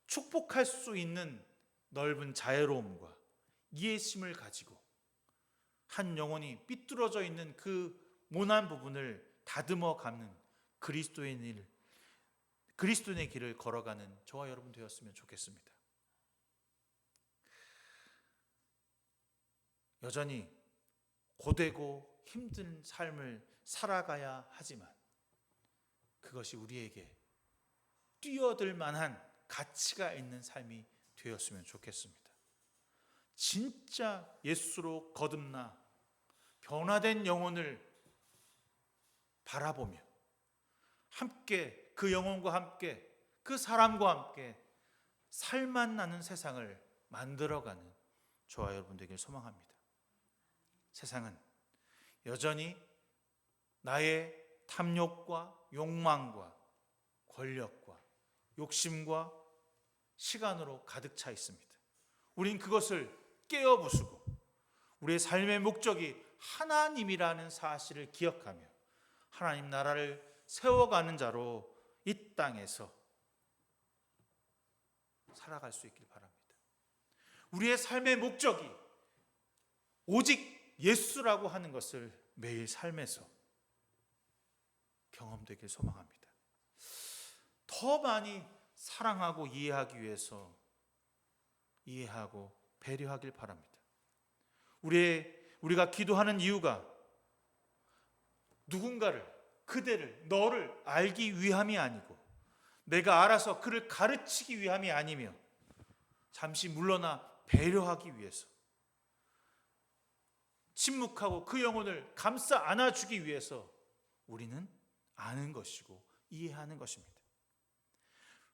축복할 수 있는 넓은 자애로움과 이해심을 가지고 한 영혼이 삐뚤어져 있는 그 모난 부분을 다듬어 가는 그리스도인의 길을 걸어가는 저와 여러분 되었으면 좋겠습니다. 여전히 고되고 힘든 삶을 살아가야 하지만 그것이 우리에게 뛰어들 만한 가치가 있는 삶이 되었으면 좋겠습니다. 진짜 예수로 거듭나 변화된 영혼을 바라보며 함께 그 영혼과 함께 그 사람과 함께 살맛 나는 세상을 만들어가는 저와 여러분 되길 소망합니다. 세상은 여전히 나의 탐욕과 욕망과 권력과 욕심과 시간으로 가득 차 있습니다. 우린 그것을 깨어 부수고 우리의 삶의 목적이 하나님이라는 사실을 기억하며 하나님 나라를 세워가는 자로 이 땅에서 살아갈 수 있길 바랍니다. 우리의 삶의 목적이 오직 예수라고 하는 것을 매일 삶에서 경험되길 소망합니다. 더 많이 사랑하고 이해하기 위해서 이해하고 배려하길 바랍니다. 우리가 기도하는 이유가 누군가를, 그대를, 너를 알기 위함이 아니고 내가 알아서 그를 가르치기 위함이 아니며 잠시 물러나 배려하기 위해서 침묵하고 그 영혼을 감싸 안아주기 위해서 우리는 아는 것이고 이해하는 것입니다.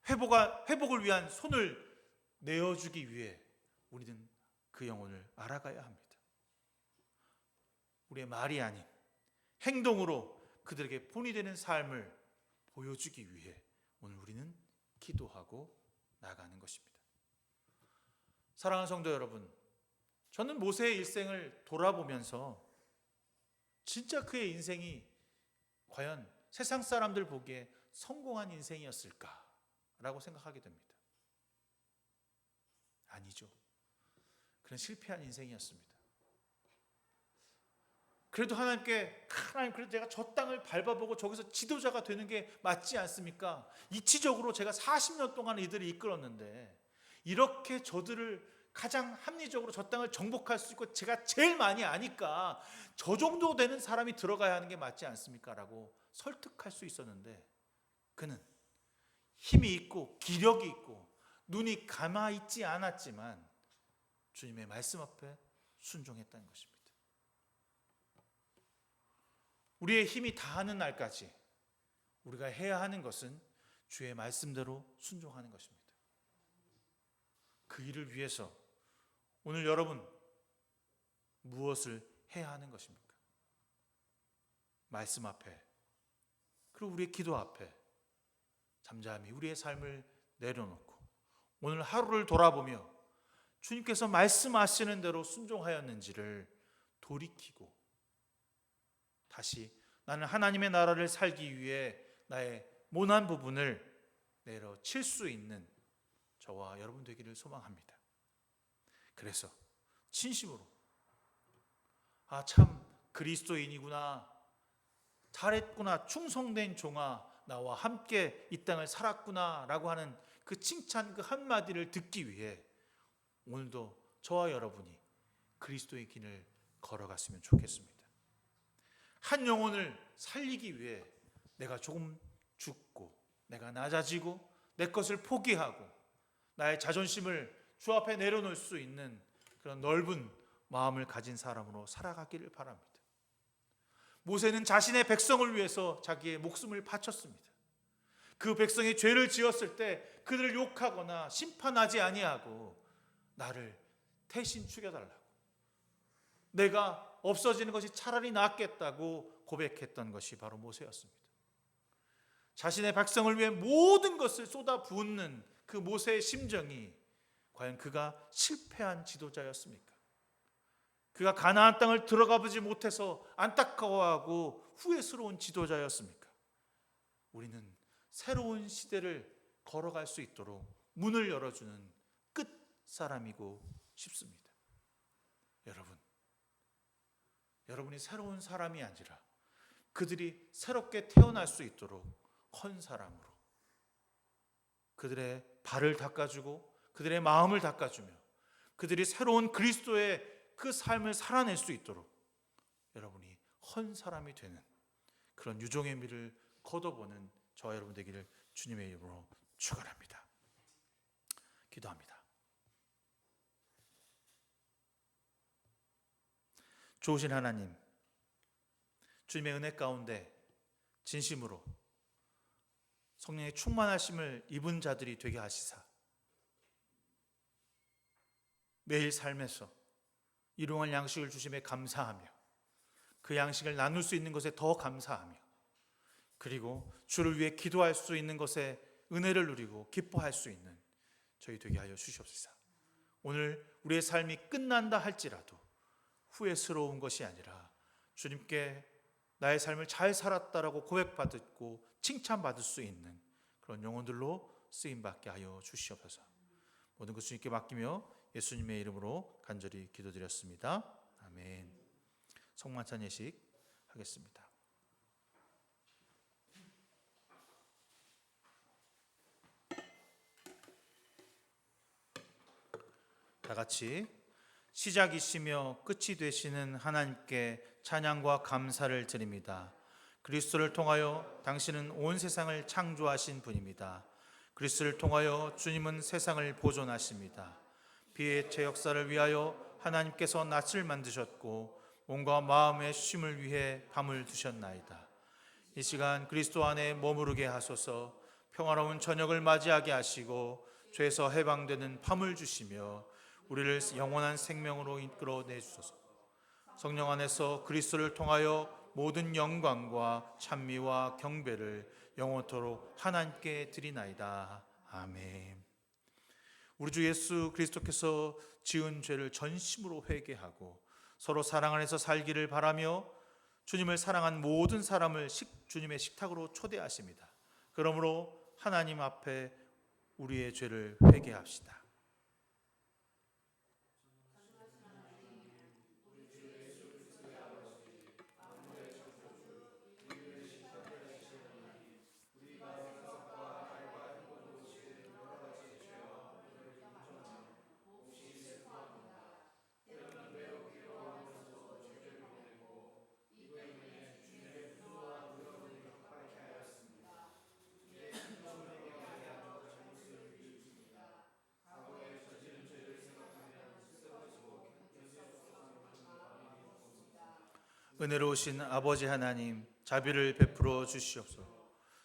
회복을 위한 손을 내어주기 위해 우리는 그 영혼을 알아가야 합니다. 우리의 말이 아닌 행동으로 그들에게 본이 되는 삶을 보여주기 위해 오늘 우리는 기도하고 나가는 것입니다. 사랑하는 성도 여러분, 저는 모세의 일생을 돌아보면서 진짜 그의 인생이 과연 세상 사람들 보기에 성공한 인생이었을까라고 생각하게 됩니다. 아니죠. 그런 실패한 인생이었습니다. 그래도 하나님 그래도 제가 저 땅을 밟아보고 저기서 지도자가 되는 게 맞지 않습니까? 이치적으로 제가 40년 동안 이들을 이끌었는데 이렇게 저들을 가장 합리적으로 저 땅을 정복할 수 있고 제가 제일 많이 아니까 저 정도 되는 사람이 들어가야 하는 게 맞지 않습니까? 라고 설득할 수 있었는데 그는 힘이 있고 기력이 있고 눈이 감아 있지 않았지만 주님의 말씀 앞에 순종했다는 것입니다. 우리의 힘이 다하는 날까지 우리가 해야 하는 것은 주의 말씀대로 순종하는 것입니다. 그 일을 위해서 오늘 여러분 무엇을 해야 하는 것입니까? 말씀 앞에 그리고 우리의 기도 앞에 잠잠히 우리의 삶을 내려놓고 오늘 하루를 돌아보며 주님께서 말씀하시는 대로 순종하였는지를 돌이키고 다시 나는 하나님의 나라를 살기 위해 나의 모난 부분을 내려칠 수 있는 저와 여러분 되기를 소망합니다. 그래서 진심으로 참 그리스도인이구나, 잘했구나, 충성된 종아, 나와 함께 이 땅을 살았구나 라고 하는 그 칭찬 그 한마디를 듣기 위해 오늘도 저와 여러분이 그리스도의 길을 걸어갔으면 좋겠습니다. 한 영혼을 살리기 위해 내가 조금 죽고 내가 낮아지고 내 것을 포기하고 나의 자존심을 주 앞에 내려놓을 수 있는 그런 넓은 마음을 가진 사람으로 살아가기를 바랍니다. 모세는 자신의 백성을 위해서 자기의 목숨을 바쳤습니다. 그 백성이 죄를 지었을 때 그들을 욕하거나 심판하지 아니하고 나를 대신 죽여달라고, 내가 없어지는 것이 차라리 낫겠다고 고백했던 것이 바로 모세였습니다. 자신의 백성을 위해 모든 것을 쏟아붓는 그 모세의 심정이 과연 그가 실패한 지도자였습니까? 그가 가나안 땅을 들어가 보지 못해서 안타까워하고 후회스러운 지도자였습니까? 우리는 새로운 시대를 걸어갈 수 있도록 문을 열어주는 끝사람이고 싶습니다. 여러분이 새로운 사람이 아니라 그들이 새롭게 태어날 수 있도록 헌 사람으로 그들의 발을 닦아주고 그들의 마음을 닦아주며 그들이 새로운 그리스도의 그 삶을 살아낼 수 있도록 여러분이 헌 사람이 되는 그런 유종의 미를 거둬보는 저와 여러분 되기를 주님의 이름으로 축원합니다. 기도합니다. 좋으신 하나님, 주님의 은혜 가운데 진심으로 성령의 충만하심을 입은 자들이 되게 하시사 매일 삶에서 일용할 양식을 주심에 감사하며 그 양식을 나눌 수 있는 것에 더 감사하며 그리고 주를 위해 기도할 수 있는 것에 은혜를 누리고 기뻐할 수 있는 저희 되게 하여 주시옵소서. 오늘 우리의 삶이 끝난다 할지라도 후회스러운 것이 아니라 주님께 나의 삶을 잘 살았다라고 고백받고 칭찬받을 수 있는 그런 영혼들로 쓰임받게 하여 주시옵소서. 모든 것 주님께 맡기며 예수님의 이름으로 간절히 기도드렸습니다. 아멘. 성만찬 예식 하겠습니다. 다 같이 시작이시며 끝이 되시는 하나님께 찬양과 감사를 드립니다. 그리스도를 통하여 당신은 온 세상을 창조하신 분입니다. 그리스도를 통하여 주님은 세상을 보존하십니다. 비의 역사를 위하여 하나님께서 낯을 만드셨고 몸과 마음의 쉼을 위해 밤을 두셨나이다. 이 시간 그리스도 안에 머무르게 하소서. 평화로운 저녁을 맞이하게 하시고 죄에서 해방되는 밤을 주시며 우리를 영원한 생명으로 이끌어내 주소서. 성령 안에서 그리스도를 통하여 모든 영광과 찬미와 경배를 영원토록 하나님께 드리나이다. 아멘. 우리 주 예수 그리스도께서 지은 죄를 전심으로 회개하고 서로 사랑 안에서 살기를 바라며 주님을 사랑한 모든 사람을 주님의 식탁으로 초대하십니다. 그러므로 하나님 앞에 우리의 죄를 회개합시다. 은혜로우신 아버지 하나님, 자비를 베풀어 주시옵소서.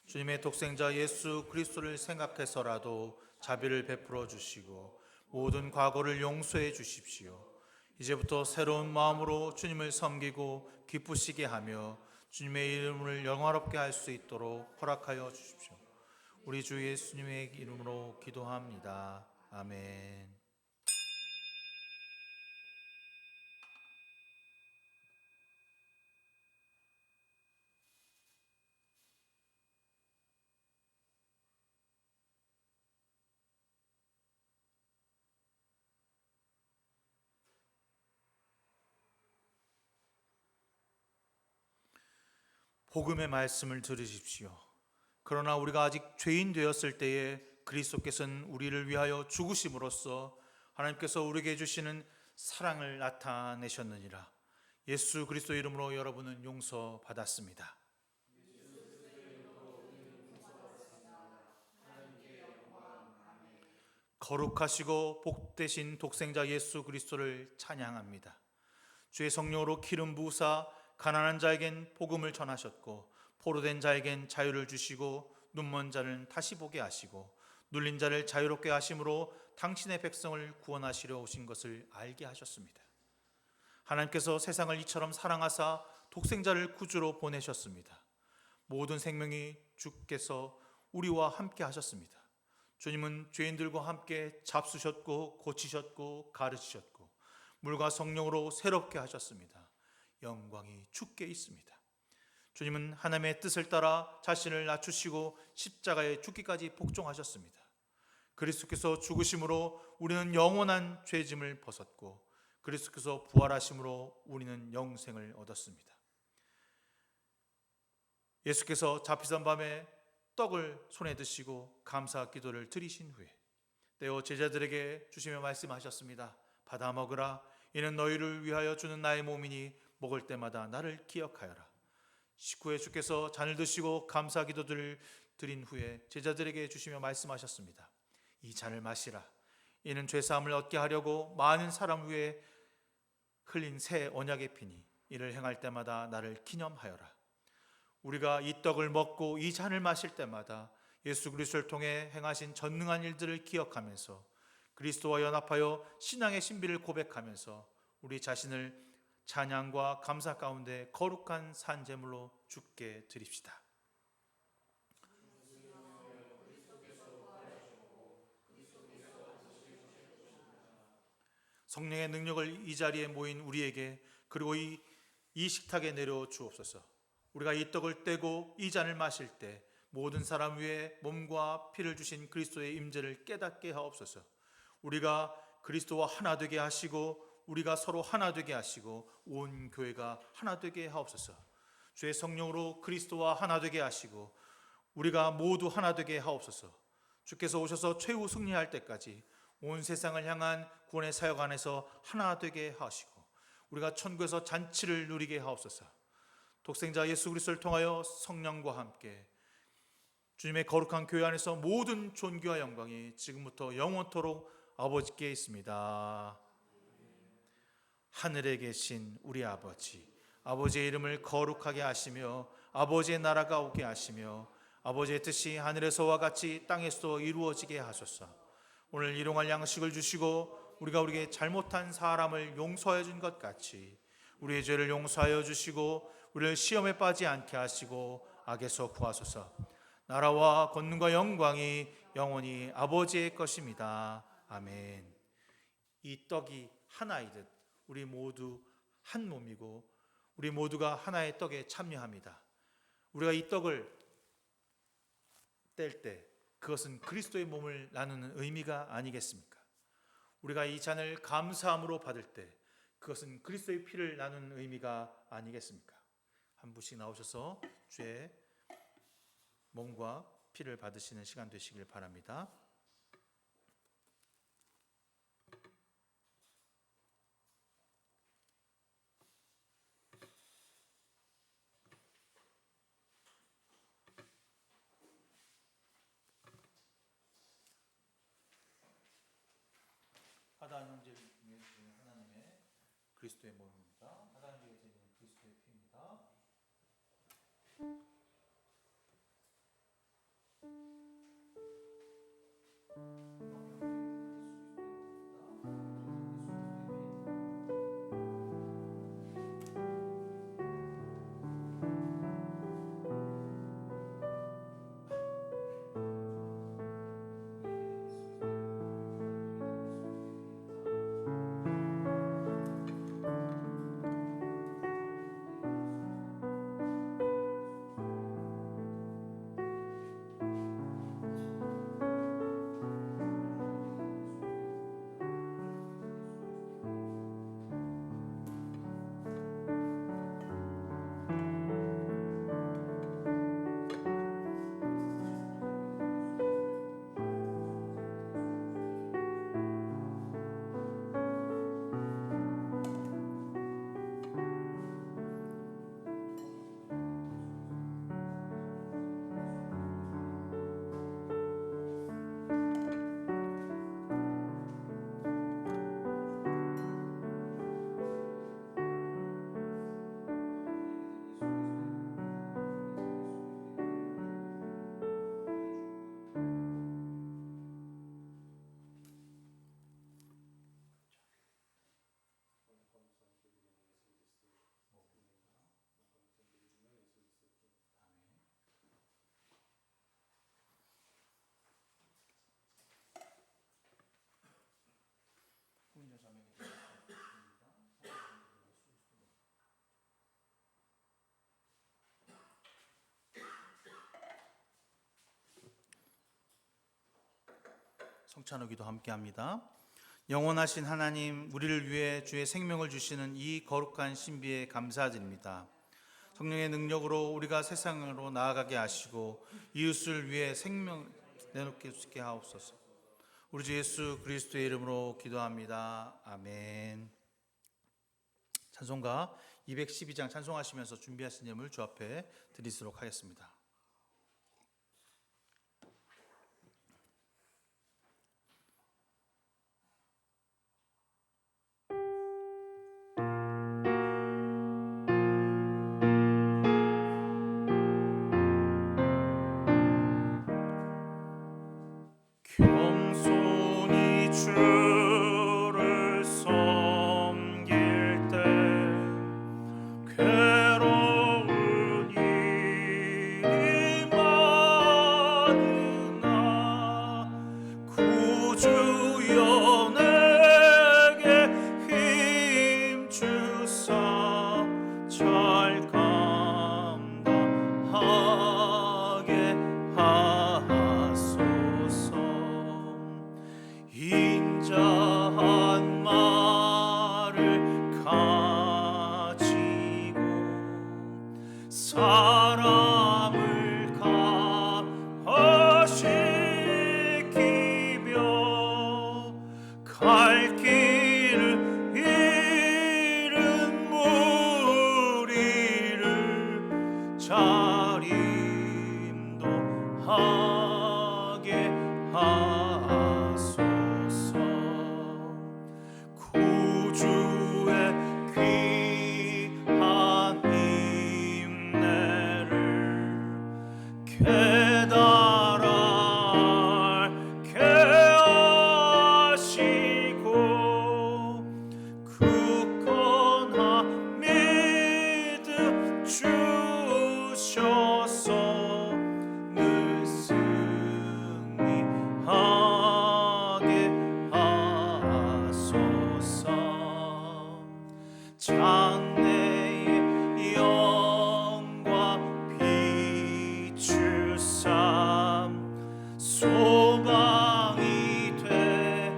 주님의 독생자 예수 그리스도를 생각해서라도 자비를 베풀어 주시고 모든 과거를 용서해 주십시오. 이제부터 새로운 마음으로 주님을 섬기고 기쁘시게 하며 주님의 이름을 영화롭게 할 수 있도록 허락하여 주십시오. 우리 주 예수님의 이름으로 기도합니다. 아멘. 복음의 말씀을 들으십시오. 그러나 우리가 아직 죄인 되었을 때에 그리스도께서는 우리를 위하여 죽으심으로써 하나님께서 우리에게 주시는 사랑을 나타내셨느니라. 예수 그리스도 이름으로 여러분은 용서받았습니다. 거룩하시고 복되신 독생자 예수 그리스도를 찬양합니다. 주의 성령으로 기름 부으사 가난한 자에겐 복음을 전하셨고 포로된 자에겐 자유를 주시고 눈먼 자를 다시 보게 하시고 눌린 자를 자유롭게 하심으로 당신의 백성을 구원하시려 오신 것을 알게 하셨습니다. 하나님께서 세상을 이처럼 사랑하사 독생자를 구주로 보내셨습니다. 모든 생명이 주께서 우리와 함께 하셨습니다. 주님은 죄인들과 함께 잡수셨고 고치셨고 가르치셨고 물과 성령으로 새롭게 하셨습니다. 영광이 주께 있습니다. 주님은 하나님의 뜻을 따라 자신을 낮추시고 십자가에 죽기까지 복종하셨습니다. 그리스도께서 죽으심으로 우리는 영원한 죄짐을 벗었고 그리스도께서 부활하심으로 우리는 영생을 얻었습니다. 예수께서 잡히던 밤에 떡을 손에 드시고 감사 기도를 드리신 후에 떼어 제자들에게 주시며 말씀하셨습니다. 받아 먹으라. 이는 너희를 위하여 주는 나의 몸이니 먹을 때마다 나를 기억하여라. 식후에 주께서 잔을 드시고 감사 기도를 드린 후에 제자들에게 주시며 말씀하셨습니다. 이 잔을 마시라. 이는 죄사함을 얻게 하려고 많은 사람 위에 흘린 새 언약의 피니 이를 행할 때마다 나를 기념하여라. 우리가 이 떡을 먹고 이 잔을 마실 때마다 예수 그리스도를 통해 행하신 전능한 일들을 기억하면서 그리스도와 연합하여 신앙의 신비를 고백하면서 우리 자신을 찬양과 감사 가운데 거룩한 산제물로 주께 드립시다. 성령의 능력을 이 자리에 모인 우리에게 그리고 이 식탁에 내려 주옵소서. 우리가 이 떡을 떼고 이 잔을 마실 때 모든 사람 위에 몸과 피를 주신 그리스도의 임재를 깨닫게 하옵소서. 우리가 그리스도와 하나 되게 하시고 우리가 서로 하나 되게 하시고 온 교회가 하나 되게 하옵소서. 주의 성령으로 그리스도와 하나 되게 하시고 우리가 모두 하나 되게 하옵소서. 주께서 오셔서 최후 승리할 때까지 온 세상을 향한 구원의 사역 안에서 하나 되게 하시고 우리가 천국에서 잔치를 누리게 하옵소서. 독생자 예수 그리스도를 통하여 성령과 함께 주님의 거룩한 교회 안에서 모든 존귀와 영광이 지금부터 영원토록 아버지께 있습니다. 하늘에 계신 우리 아버지, 아버지의 이름을 거룩하게 하시며 아버지의 나라가 오게 하시며 아버지의 뜻이 하늘에서와 같이 땅에서도 이루어지게 하소서. 오늘 일용할 양식을 주시고 우리에게 잘못한 사람을 용서해 준 것 같이 우리의 죄를 용서하여 주시고 우리를 시험에 빠지지 않게 하시고 악에서 구하소서. 나라와 권능과 영광이 영원히 아버지의 것입니다. 아멘. 이 떡이 하나이듯 우리 모두 한 몸이고 우리 모두가 하나의 떡에 참여합니다. 우리가 이 떡을 뗄 때 그것은 그리스도의 몸을 나누는 의미가 아니겠습니까? 우리가 이 잔을 감사함으로 받을 때 그것은 그리스도의 피를 나누는 의미가 아니겠습니까? 한 분씩 나오셔서 주의 몸과 피를 받으시는 시간 되시길 바랍니다. 하단 형제를 통해 주신 하나님의 그리스도의 몸입니다. 하단 형제가 드리는 그리스도의 피입니다. 성찬후기도 함께합니다. 영원하신 하나님, 우리를 위해 주의 생명을 주시는 이 거룩한 신비에 감사드립니다. 성령의 능력으로 우리가 세상으로 나아가게 하시고 이웃을 위해 생명 내놓게 주게 하옵소서. 우리 주 예수 그리스도의 이름으로 기도합니다. 아멘. 찬송가 212장 찬송하시면서 준비하신 예물 주 앞에 드리도록 하겠습니다. 겸손히 주를 섬길 때 괴로운 일이 많으나 구주여 내게 힘 주사 잘 감당하게 하소서. 인자한 말을 가지고 사람을 감화시키며 갈 길을 잃은 무리를 잘 인도하게 하소서. 구주의 귀한 인내를 깨달게 하시고 굳건한 믿음 주셔서 늘 승리하게 하소서. 장래의 영광 빛을 삼 소망이 되게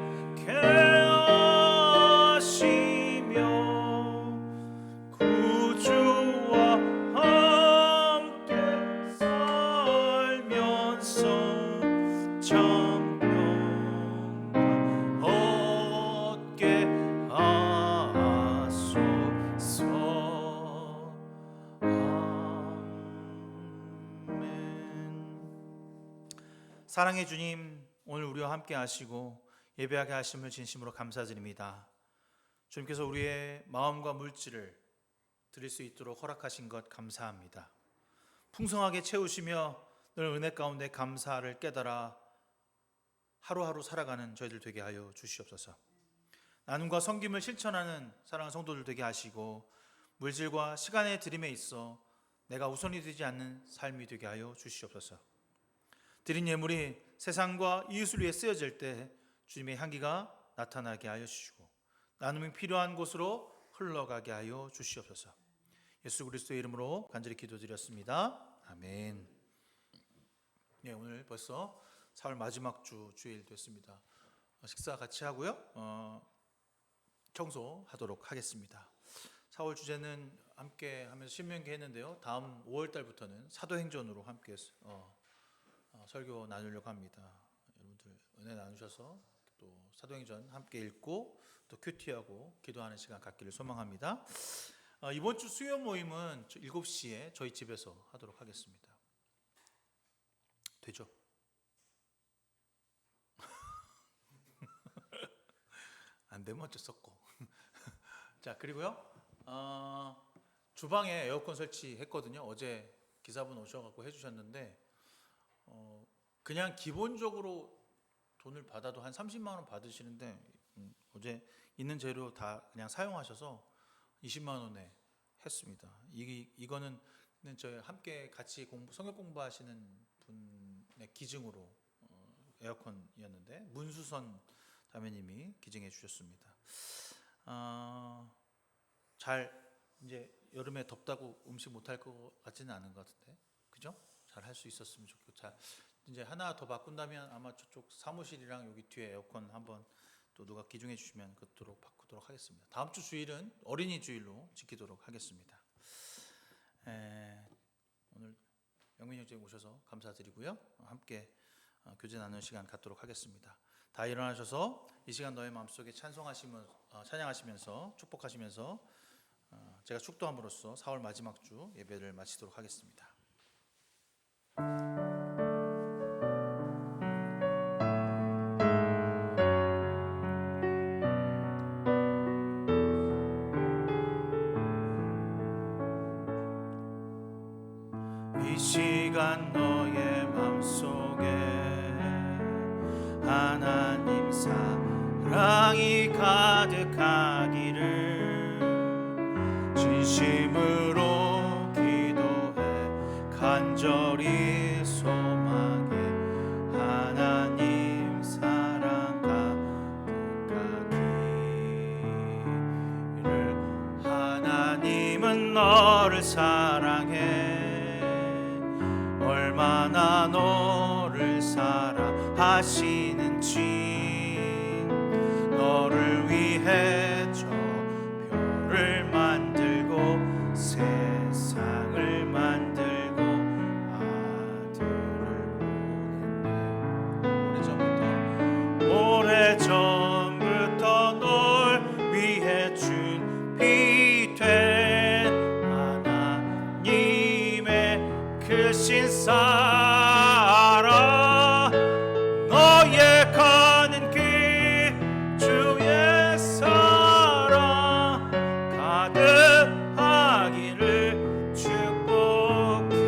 하시며 구주와 함께 살면서 정평강 얻게 하소서. 사랑의 주님, 오늘 우리와 함께 하시고 예배하게 하심을 진심으로 감사드립니다. 주님께서 우리의 마음과 물질을 드릴 수 있도록 허락하신 것 감사합니다. 풍성하게 채우시며 늘 은혜 가운데 감사를 깨달아 하루하루 살아가는 저희들 되게 하여 주시옵소서. 나눔과 섬김을 실천하는 사랑하는 성도들 되게 하시고 물질과 시간의 드림에 있어 내가 우선이 되지 않는 삶이 되게 하여 주시옵소서. 드린 예물이 세상과 이웃을 위해 쓰여질 때 주님의 향기가 나타나게 하여 주시고 나눔이 필요한 곳으로 흘러가게 하여 주시옵소서. 예수 그리스도의 이름으로 간절히 기도드렸습니다. 아멘. 네, 오늘 벌써 4월 마지막 주일 됐습니다. 식사 같이 하고요. 청소하도록 하겠습니다. 4월 주제는 함께 하면서 신명기 했는데요. 다음 5월 달부터는 사도행전으로 함께 설교 나누려고 합니다. 여러분들 은혜 나누셔서 또 사도행전 함께 읽고 또 큐티하고 기도하는 시간 갖기를 소망합니다. 이번 주 수요 모임은 7시에 저희 집에서 하도록 하겠습니다. 되죠? 안 되면 어쩔 수 없고. 자, 그리고요. 주방에 에어컨 설치했거든요. 어제 기사분 오셔갖고 해주셨는데 그냥 기본적으로 돈을 받아도 한 30만 원 받으시는데 어제 있는 재료 다 그냥 사용하셔서 20만 원에 했습니다. 이거는 저희 함께 같이 성역 공부하시는 분의 기증으로 에어컨이었는데 문수선 자매님이 기증해 주셨습니다. 잘 이제 여름에 덥다고 음식 못할 것 같지는 않은 것 같은데, 그죠? 잘 할 수 있었으면 좋겠고, 자 이제 하나 더 바꾼다면 아마 저쪽 사무실이랑 여기 뒤에 에어컨 한번 또 누가 기증해 주시면 그토록 바꾸도록 하겠습니다. 다음 주 주일은 어린이 주일로 지키도록 하겠습니다. 오늘 영민 형제님 오셔서 감사드리고요. 함께 교제 나누는 시간 갖도록 하겠습니다. 다 일어나셔서 이 시간 너의 마음속에 찬양하시면서 축복하시면서 제가 축도함으로써 4월 마지막 주 예배를 마치도록 하겠습니다. 이 시간 너의 마음속에 하나님 사랑이 가득하기를 진심으로 기도해 간절히 소망해 하나님 사랑 가득하기를. 하나님은 너를 사랑해 얼마나 너를 사랑하시는지 너를 위해 저 별을 만들고 세상을 만들고 아들을 보냈네. 오래전부터 널 위해 준비된 하나님의 크신 사랑 너의 가는 길 주의 사랑 가득하기를 축복해.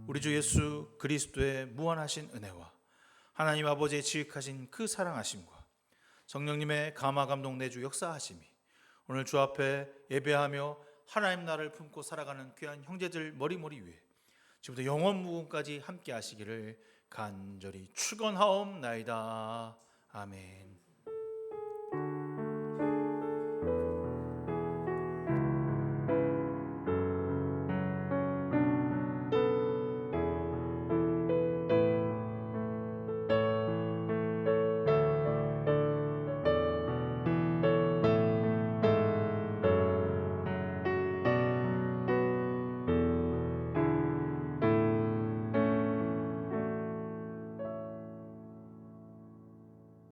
우리 주 예수 그리스도의 무한하신 은혜와 하나님 아버지의 지극하신 그 사랑하심과 성령님의 감화 감동 내주 역사하심이 오늘 주 앞에 예배하며 하나님 나라를 품고 살아가는 귀한 형제들 머리머리 위에 지금부터 영원 무궁까지 함께 하시기를 간절히 축원하옵나이다. 아멘.